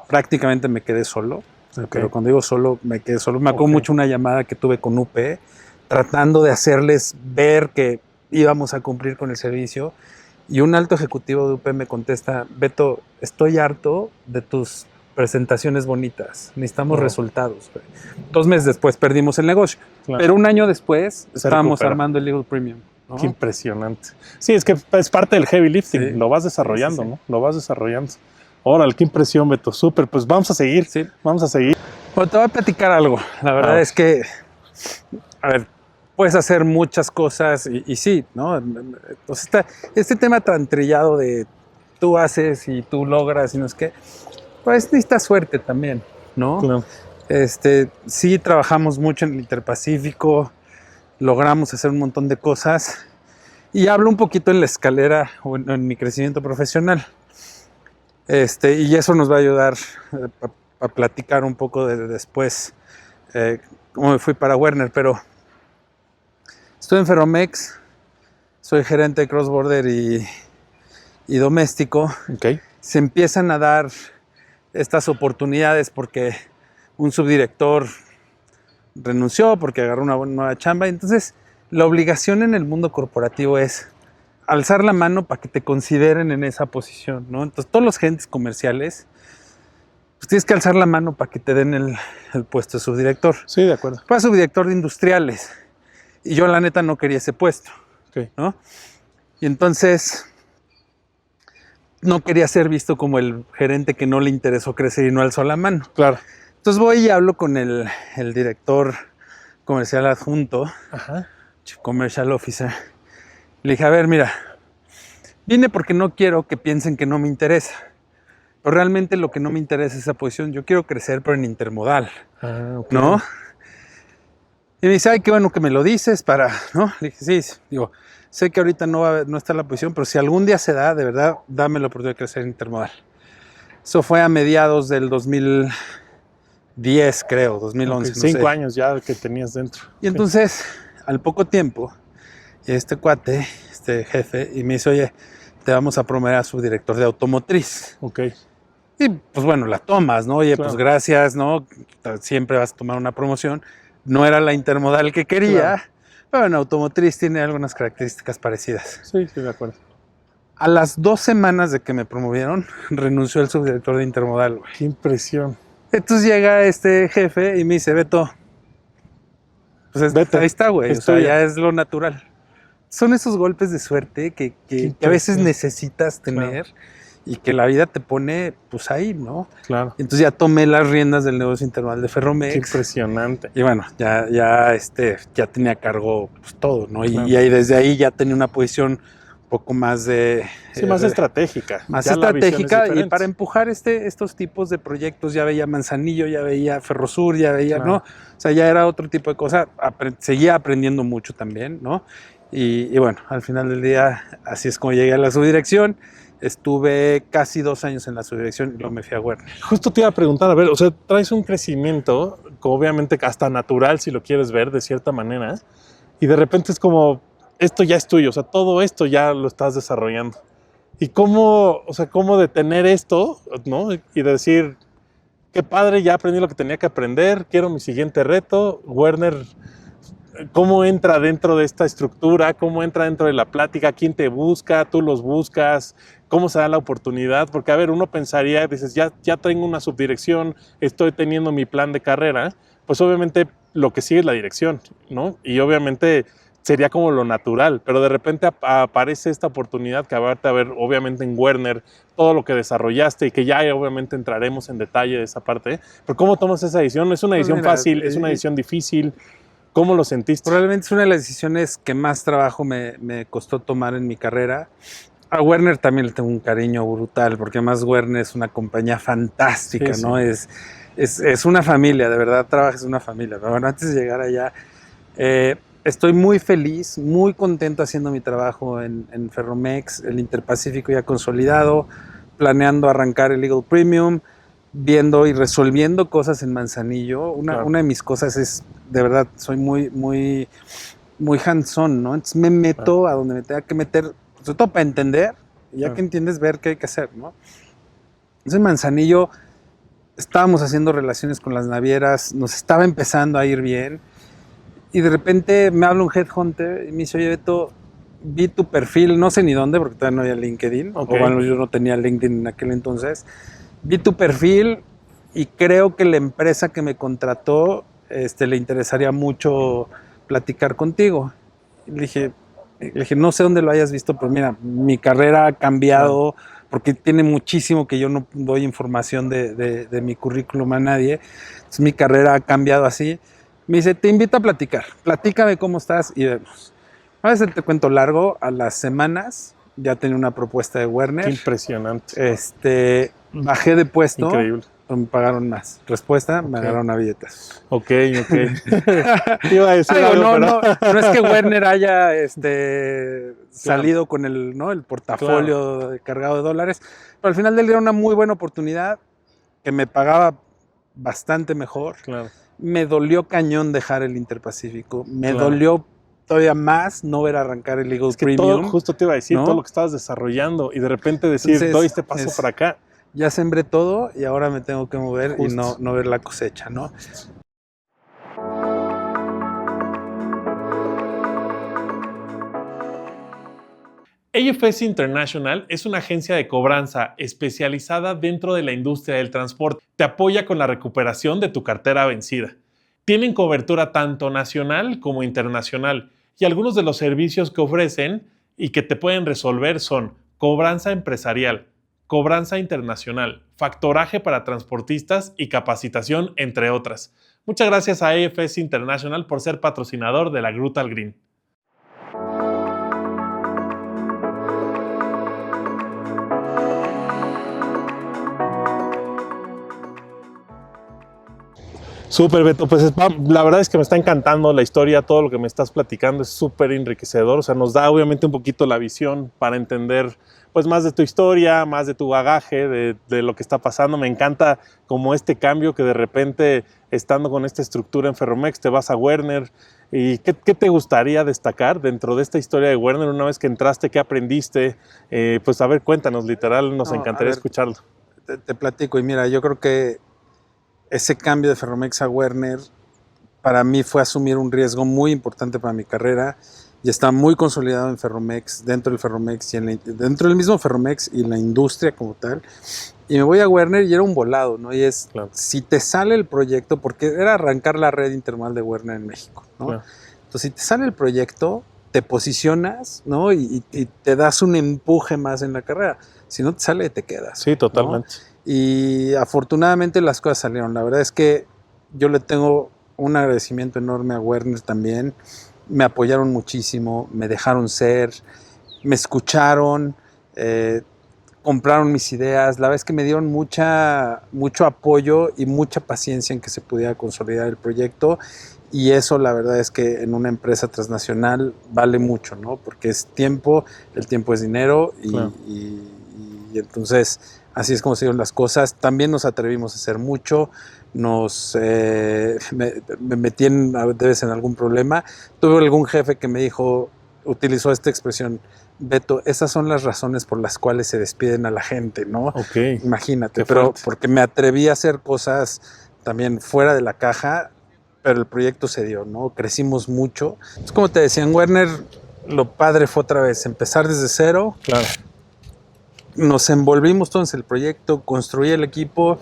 prácticamente me quedé solo. Pero cuando digo solo, me quedé solo. Me acuerdo mucho una llamada que tuve con UP, tratando de hacerles ver que íbamos a cumplir con el servicio. Y un alto ejecutivo de UP me contesta: Beto, estoy harto de tus presentaciones bonitas, necesitamos resultados. 2 meses después perdimos el negocio, pero un año después estábamos armando el Eagle Premium, ¿no? Qué impresionante. Sí, es que es parte del heavy lifting, lo vas desarrollando, ¿no? Lo vas desarrollando. Órale, qué impresión, Beto, súper, pues vamos a seguir, vamos a seguir. Bueno, te voy a platicar algo, la verdad es que, a ver, puedes hacer muchas cosas y sí, ¿no? Entonces este tema tan trillado de tú haces y tú logras y no es que, pues necesitas suerte también, ¿no? Claro. Sí trabajamos mucho en el Interpacífico, logramos hacer un montón de cosas y hablo un poquito en la escalera o en mi crecimiento profesional. Y eso nos va a ayudar a platicar un poco de después cómo me fui para Werner, pero estoy en Ferromex, soy gerente de Cross Border y doméstico. Okay. Se empiezan a dar estas oportunidades porque un subdirector renunció, porque agarró una nueva chamba. Entonces, la obligación en el mundo corporativo es alzar la mano para que te consideren en esa posición, ¿no? Entonces, todos los gerentes comerciales, pues tienes que alzar la mano para que te den el puesto de subdirector. Sí, de acuerdo. Fue subdirector de industriales y yo, la neta, no quería ese puesto, ¿no? Y entonces no quería ser visto como el gerente que no le interesó crecer y no alzó la mano. Claro. Entonces voy y hablo con el director comercial adjunto, Chief Commercial Officer. Le dije, a ver, mira, vine porque no quiero que piensen que no me interesa. Pero realmente lo que no me interesa es esa posición. Yo quiero crecer, pero en intermodal, ¿no? Y me dice, ay, qué bueno que me lo dices ¿no? Le dije, sí, digo, sé que ahorita no está la posición, pero si algún día se da, de verdad, dame la oportunidad de crecer en intermodal. Eso fue a mediados del 2010, creo, 2011. Okay. 5 años ya que tenías dentro. Y entonces, al poco tiempo, este cuate, este jefe, y me dice, oye, te vamos a promover a subdirector de automotriz. Ok. Y pues bueno, la tomas, ¿no? Oye, pues gracias, ¿no? Siempre vas a tomar una promoción. No era la intermodal que quería, pero en automotriz tiene algunas características parecidas. Sí, de acuerdo. A las 2 semanas de que me promovieron, renunció el subdirector de intermodal, güey. Qué impresión. Entonces llega este jefe y me dice, Beto, pues ahí está, güey, o sea, ya es lo natural. Son esos golpes de suerte que a veces necesitas tener y que la vida te pone, pues ahí, ¿no? Claro. Entonces ya tomé las riendas del negocio intermodal de Ferromex. Qué impresionante. Y bueno, ya tenía a cargo pues, todo, ¿no? Y ahí desde ahí ya tenía una posición un poco más de... Sí, más estratégica. Más estratégica y para empujar estos tipos de proyectos ya veía Manzanillo, ya veía Ferrosur, ya veía, ¿no? O sea, ya era otro tipo de cosa. Seguía aprendiendo mucho también, ¿no? Y bueno, al final del día, así es como llegué a la subdirección. Estuve casi 2 años en la subdirección y luego me fui a Werner. Justo te iba a preguntar, a ver, o sea, traes un crecimiento, obviamente hasta natural, si lo quieres ver de cierta manera, y de repente es como, esto ya es tuyo, o sea, todo esto ya lo estás desarrollando. Y cómo detener esto, ¿no? Y decir, qué padre, ya aprendí lo que tenía que aprender, quiero mi siguiente reto. Werner, ¿cómo entra dentro de esta estructura? ¿Cómo entra dentro de la plática? ¿Quién te busca? ¿Tú los buscas? ¿Cómo se da la oportunidad? Porque, a ver, uno pensaría, dices, ya tengo una subdirección, estoy teniendo mi plan de carrera, pues obviamente lo que sigue es la dirección, ¿no? Y obviamente sería como lo natural, pero de repente aparece esta oportunidad que a ver, obviamente en Werner, todo lo que desarrollaste y que ya obviamente entraremos en detalle de esa parte, pero ¿cómo tomas esa decisión? ¿Es una decisión fácil? ¿Es una decisión difícil? ¿Cómo lo sentiste? Probablemente es una de las decisiones que más trabajo me costó tomar en mi carrera. A Werner también le tengo un cariño brutal, porque además Werner es una compañía fantástica, sí, ¿no? Sí. Es una familia, de verdad, trabajas en una familia. Pero bueno, antes de llegar allá, estoy muy feliz, muy contento haciendo mi trabajo en Ferromex, el Interpacífico ya consolidado. planeando arrancar el Eagle Premium, viendo y resolviendo cosas en Manzanillo. Una de mis cosas es, de verdad, soy muy hands-on, ¿no? Entonces me meto a donde me tenga que meter, sobre todo para entender, y ya que entiendes, ver qué hay que hacer, ¿no? Entonces en Manzanillo estábamos haciendo relaciones con las navieras, nos estaba empezando a ir bien, y de repente me habla un headhunter y me dice, oye, Beto, vi tu perfil, no sé ni dónde, porque todavía no había LinkedIn, o bueno, yo no tenía LinkedIn en aquel entonces. Vi tu perfil y creo que la empresa que me contrató le interesaría mucho platicar contigo. Le dije, no sé dónde lo hayas visto, pero mira, mi carrera ha cambiado porque tiene muchísimo que yo no doy información de mi currículum a nadie. Entonces, mi carrera ha cambiado así. Me dice, te invito a platicar, platícame cómo estás y vemos. A veces te cuento largo, a las semanas ya tenía una propuesta de Werner. Qué impresionante. Bajé de puesto. Increíble. Me pagaron más. Respuesta, me agarraron a billetas. Ok. Iba a decir algo, no es que Werner haya salido con el portafolio cargado de dólares, pero al final del día era una muy buena oportunidad que me pagaba bastante mejor. Claro. Me dolió cañón dejar el Interpacífico. Me dolió todavía más no ver arrancar el Eagle Premium. Justo te iba a decir, ¿no? Todo lo que estabas desarrollando y de repente decir, entonces, doy este paso para acá. Ya sembré todo y ahora me tengo que mover y no ver la cosecha, ¿no? AFS International es una agencia de cobranza especializada dentro de la industria del transporte. Te apoya con la recuperación de tu cartera vencida. Tienen cobertura tanto nacional como internacional y algunos de los servicios que ofrecen y que te pueden resolver son cobranza empresarial, cobranza internacional, factoraje para transportistas y capacitación, entre otras. Muchas gracias a AFS International por ser patrocinador de la Gruta al Green. Súper, Beto, pues la verdad es que me está encantando la historia, todo lo que me estás platicando es súper enriquecedor, o sea, nos da obviamente un poquito la visión para entender pues más de tu historia, más de tu bagaje, de lo que está pasando. Me encanta como este cambio que de repente, estando con esta estructura en Ferromex, te vas a Werner. ¿Y qué te gustaría destacar dentro de esta historia de Werner una vez que entraste? ¿Qué aprendiste? Pues a ver, cuéntanos, literal, nos encantaría escucharlo. Te platico y mira, yo creo que ese cambio de Ferromex a Werner para mí fue asumir un riesgo muy importante para mi carrera y está muy consolidado en Ferromex, dentro del Ferromex y dentro del mismo Ferromex y la industria como tal. Y me voy a Werner y era un volado, ¿no? Y es, si te sale el proyecto, porque era arrancar la red intermodal de Werner en México, ¿no? Entonces, si te sale el proyecto, te posicionas, ¿no? Y te das un empuje más en la carrera. Si no te sale, te quedas. Sí, totalmente. ¿No? Y afortunadamente las cosas salieron. La verdad es que yo le tengo un agradecimiento enorme a Werner también. Me apoyaron muchísimo, me dejaron ser, me escucharon, compraron mis ideas. La verdad es que me dieron mucho apoyo y mucha paciencia en que se pudiera consolidar el proyecto. Y eso la verdad es que en una empresa transnacional vale mucho, ¿no? Porque es tiempo, el tiempo es dinero y entonces así es como se dieron las cosas. También nos atrevimos a hacer mucho, me metí a veces en algún problema. Tuve algún jefe que me dijo, utilizó esta expresión, Beto, esas son las razones por las cuales se despiden a la gente, ¿no? Imagínate, pero porque me atreví a hacer cosas también fuera de la caja, pero el proyecto se dio, ¿no? Crecimos mucho. Es como te decía, en Werner, lo padre fue otra vez empezar desde cero. Claro. Nos envolvimos todos en el proyecto, construí el equipo,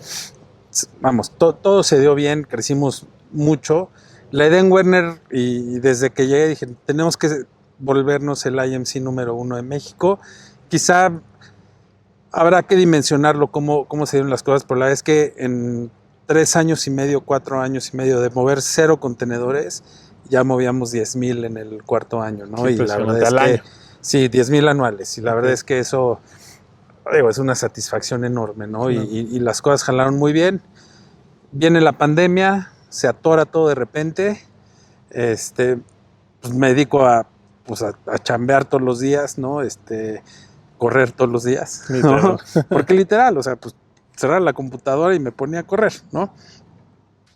vamos, todo se dio bien, crecimos mucho. La idea en Werner, y desde que llegué dije, tenemos que volvernos el IMC número 1 de México. Quizá habrá que dimensionarlo cómo se dieron las cosas, pero la verdad es que en 3 años y medio, 4 años y medio de mover 0 contenedores, ya movíamos 10,000 en el 4º año, ¿no? Sí, y la verdad es que año. Sí, 10,000 anuales, y la verdad es que eso es una satisfacción enorme, ¿no? Y las cosas jalaron muy bien. Viene la pandemia, se atora todo de repente. Pues me dedico a chambear todos los días, ¿no? correr todos los días, Literal. ¿no? Porque literal, o sea, pues cerrar la computadora y me ponía a correr, ¿no?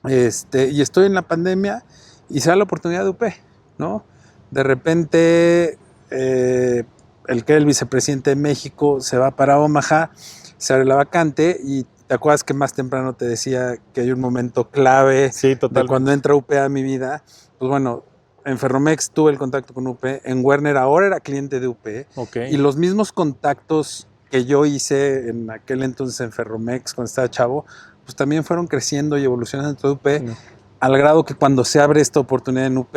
Y estoy en la pandemia y se da la oportunidad de UP, ¿no? De repente, el que era el vicepresidente de México se va para Omaha, se abre la vacante y te acuerdas que más temprano te decía que hay un momento clave Sí, de cuando entra UP a mi vida. Pues bueno, en Ferromex tuve el contacto con UP, en Werner ahora era cliente de UP, y los mismos contactos que yo hice en aquel entonces en Ferromex cuando estaba chavo, pues también fueron creciendo y evolucionando dentro de UP, al grado que cuando se abre esta oportunidad en UP,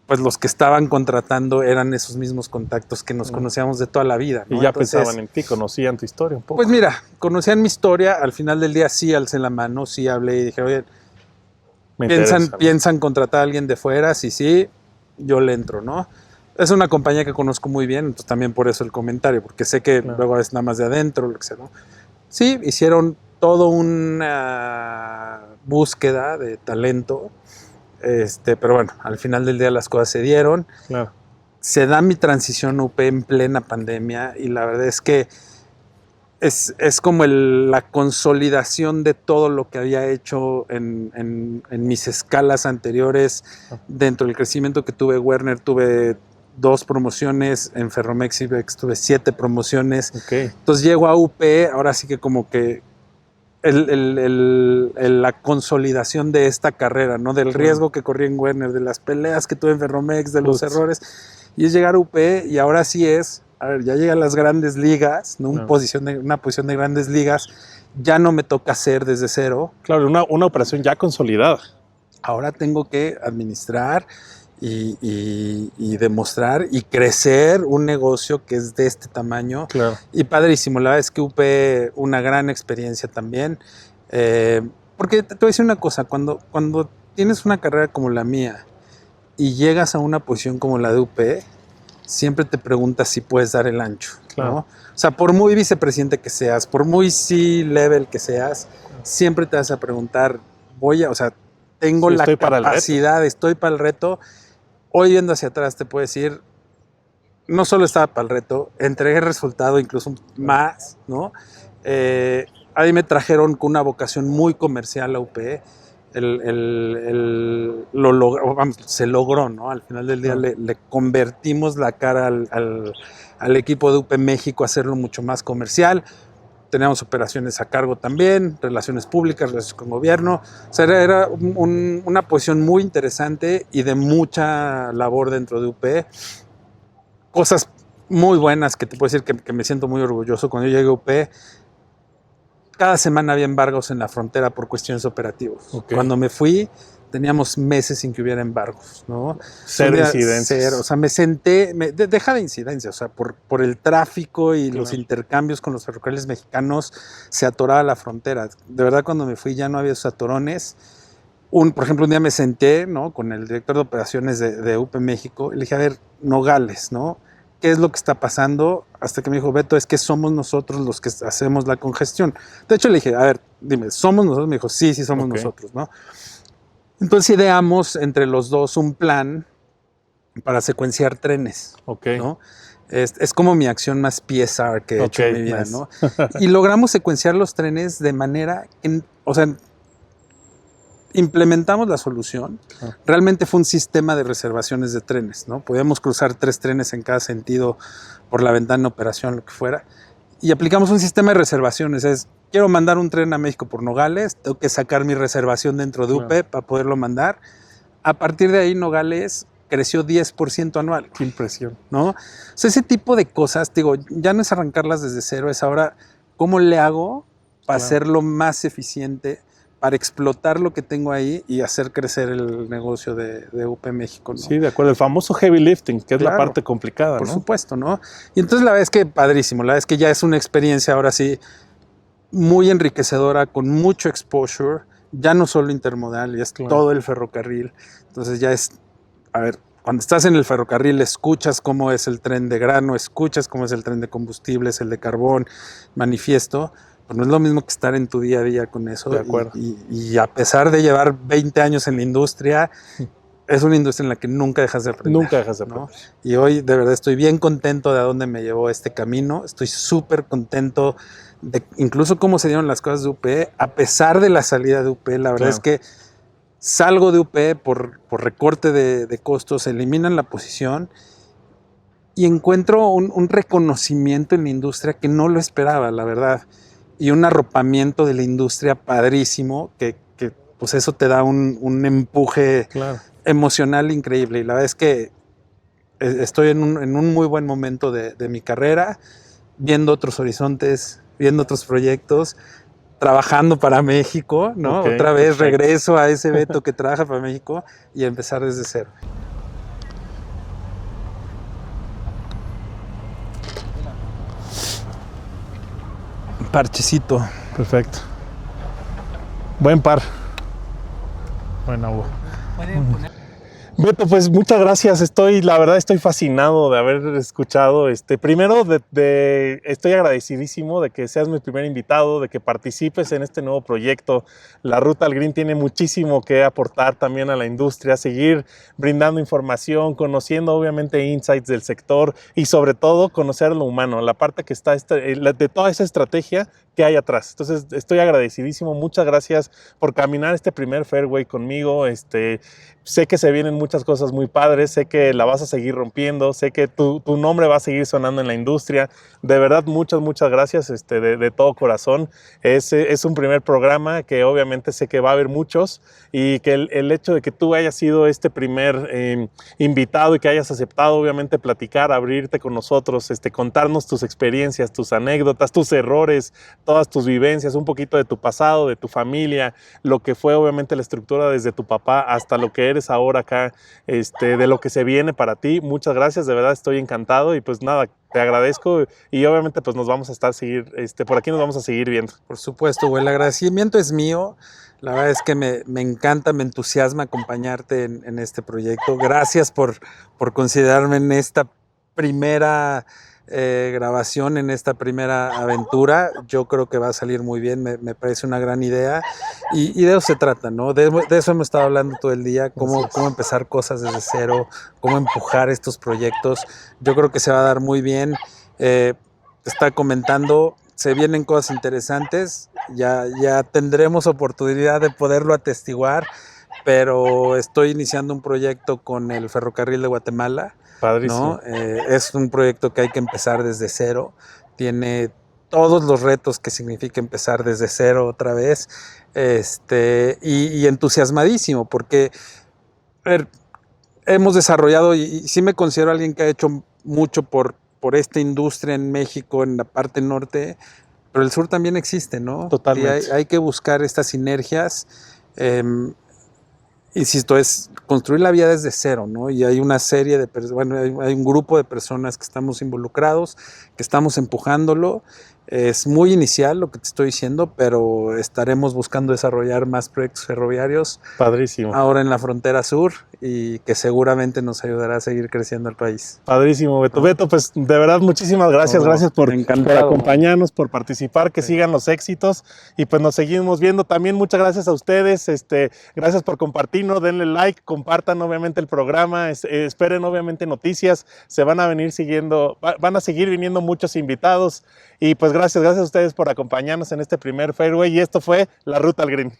pues los que estaban contratando eran esos mismos contactos que nos conocíamos de toda la vida, ¿no? Y ya pensaban en ti, conocían tu historia un poco. Pues mira, conocían mi historia, al final del día sí alcé la mano, sí hablé y dije, oye, ¿piensan contratar a alguien de fuera? Sí, yo le entro, ¿no? Es una compañía que conozco muy bien, entonces también por eso el comentario, porque sé que luego es nada más de adentro, lo que sea, ¿no? Sí, hicieron toda una búsqueda de talento, pero bueno, al final del día las cosas se dieron. Claro. Se da mi transición UP en plena pandemia y la verdad es que es como la consolidación de todo lo que había hecho en mis escalas anteriores. Dentro del crecimiento que tuve Werner, tuve 2 promociones, en Ferromex Ibex tuve 7 promociones. Entonces llego a UP, ahora sí que como que la consolidación de esta carrera, ¿no? Del riesgo que corrí en Werner, de las peleas que tuve en Ferromex, de los errores, y es llegar a UP y ahora sí ya llegan las grandes ligas, ¿no? Una posición de grandes ligas, ya no me toca hacer desde cero. Claro, una operación ya consolidada. Ahora tengo que administrar y demostrar y crecer un negocio que es de este tamaño. Claro. Y padrísimo, la verdad es que UP una gran experiencia también. Porque te voy a decir una cosa, cuando tienes una carrera como la mía y llegas a una posición como la de UP, siempre te preguntas si puedes dar el ancho, claro, ¿no? O sea, por muy vicepresidente que seas, por muy C-level que seas, siempre te vas a preguntar, tengo la capacidad, estoy para el reto. Hoy viendo hacia atrás te puedo decir, no solo estaba para el reto, entregué resultado incluso más, ¿no? Ahí me trajeron con una vocación muy comercial a UP. Se logró, ¿no? Al final del día le convertimos la cara al equipo de UP México a hacerlo mucho más comercial. Teníamos operaciones a cargo también, relaciones públicas, relaciones con gobierno. O sea, era una posición muy interesante y de mucha labor dentro de UP. Cosas muy buenas que te puedo decir que me siento muy orgulloso. Cuando yo llegué a UP, cada semana había embargos en la frontera por cuestiones operativas. Cuando me fui, teníamos meses sin que hubiera embargos, ¿no? Cero incidencias. Cero. O sea, me senté, deja de incidencia, o sea, por el tráfico y los intercambios con los ferrocarriles mexicanos, se atoraba la frontera. De verdad, cuando me fui ya no había esos atorones. Por ejemplo, un día me senté, ¿no?, con el director de operaciones de UP México y le dije, a ver, Nogales, ¿no? ¿Qué es lo que está pasando? Hasta que me dijo, Beto, es que somos nosotros los que hacemos la congestión. De hecho, le dije, a ver, dime, ¿somos nosotros? Me dijo, sí, somos nosotros, ¿no? Entonces ideamos entre los dos un plan para secuenciar trenes, ¿no? Es como mi acción más PSR que he hecho en mi vida, ¿no? Y logramos secuenciar los trenes de manera que, implementamos la solución. Realmente fue un sistema de reservaciones de trenes, ¿no? Podíamos cruzar 3 trenes en cada sentido por la ventana de operación, lo que fuera. Y aplicamos un sistema de reservaciones. Quiero mandar un tren a México por Nogales, tengo que sacar mi reservación dentro de UP para poderlo mandar. A partir de ahí, Nogales creció 10% anual. Qué impresión, ¿no? O sea, ese tipo de cosas, digo, ya no es arrancarlas desde cero, es ahora cómo le hago para hacerlo más eficiente, para explotar lo que tengo ahí y hacer crecer el negocio de UP México, ¿no? Sí, de acuerdo, el famoso heavy lifting, que es la parte complicada, por supuesto, ¿no? Y entonces la verdad es que padrísimo, la verdad es que ya es una experiencia ahora sí muy enriquecedora, con mucho exposure, ya no solo intermodal, ya es todo el ferrocarril. Entonces ya es, a ver, cuando estás en el ferrocarril escuchas cómo es el tren de grano, escuchas cómo es el tren de combustibles, el de carbón, manifiesto. Pues no es lo mismo que estar en tu día a día con eso. De acuerdo. Y a pesar de llevar 20 años en la industria, es una industria en la que nunca dejas de aprender. Nunca dejas de aprender. ¿no? Y hoy de verdad estoy bien contento de a dónde me llevó este camino. Estoy súper contento de incluso cómo se dieron las cosas de UP, a pesar de la salida de UP. La verdad es que salgo de UP por recorte de costos, eliminan la posición y encuentro un reconocimiento en la industria que no lo esperaba, la verdad. Y un arropamiento de la industria padrísimo que pues eso te da un empuje emocional increíble. Y la verdad es que estoy en un muy buen momento de mi carrera, viendo otros horizontes, viendo otros proyectos, trabajando para México, ¿no? Otra vez regreso a ese Beto que trabaja para México y empezar desde cero. Parchecito. Perfecto. Buen par. Buena Hugo. Beto, pues muchas gracias. La verdad estoy fascinado de haber escuchado. Primero, estoy agradecidísimo de que seas mi primer invitado, de que participes en este nuevo proyecto. La Ruta al Green tiene muchísimo que aportar también a la industria, seguir brindando información, conociendo obviamente insights del sector y sobre todo conocer lo humano, la parte que está de toda esa estrategia que hay atrás. Entonces estoy agradecidísimo. Muchas gracias por caminar este primer fairway conmigo. Sé que se vienen muchas cosas muy padres, sé que la vas a seguir rompiendo, sé que tu nombre va a seguir sonando en la industria. De verdad, muchas gracias de todo corazón. Es un primer programa que obviamente sé que va a haber muchos y que el hecho de que tú hayas sido este primer invitado y que hayas aceptado obviamente platicar, abrirte con nosotros, contarnos tus experiencias, tus anécdotas, tus errores, todas tus vivencias, un poquito de tu pasado, de tu familia, lo que fue obviamente la estructura desde tu papá hasta lo que eres ahora acá, de lo que se viene para ti. Muchas gracias, de verdad estoy encantado y pues nada, te agradezco y obviamente pues nos vamos a estar por aquí nos vamos a seguir viendo. Por supuesto, güey, el agradecimiento es mío. La verdad es que me encanta, me entusiasma acompañarte en este proyecto. Gracias por considerarme en esta primera grabación, en esta primera aventura. Yo creo que va a salir muy bien, me parece una gran idea y de eso se trata, ¿no? De eso hemos estado hablando todo el día, cómo empezar cosas desde cero, cómo empujar estos proyectos. Yo creo que se va a dar muy bien. Te está comentando, se vienen cosas interesantes, ya tendremos oportunidad de poderlo atestiguar, pero estoy iniciando un proyecto con el Ferrocarril de Guatemala. Padrísimo. ¿No? Es un proyecto que hay que empezar desde cero, tiene todos los retos que significa empezar desde cero otra vez, y entusiasmadísimo porque hemos desarrollado, y sí me considero alguien que ha hecho mucho por esta industria en México, en la parte norte, pero el sur también existe, ¿no? Totalmente. Y hay que buscar estas sinergias. Insisto, es construir la vía desde cero, ¿no? Y hay una serie de hay un grupo de personas que estamos involucrados, que estamos empujándolo. Es muy inicial lo que te estoy diciendo, pero estaremos buscando desarrollar más proyectos ferroviarios. Padrísimo. Ahora en la frontera sur y que seguramente nos ayudará a seguir creciendo el país. Padrísimo, Beto. Beto, pues de verdad muchísimas gracias. Gracias por acompañarnos, por participar, que sigan los éxitos y pues nos seguimos viendo. También muchas gracias a ustedes. Gracias por compartirnos, denle like, compartan obviamente el programa, esperen obviamente noticias, se van a venir siguiendo, van a seguir viniendo muchos invitados y pues gracias a ustedes por acompañarnos en este primer fairway y esto fue La Ruta al Green.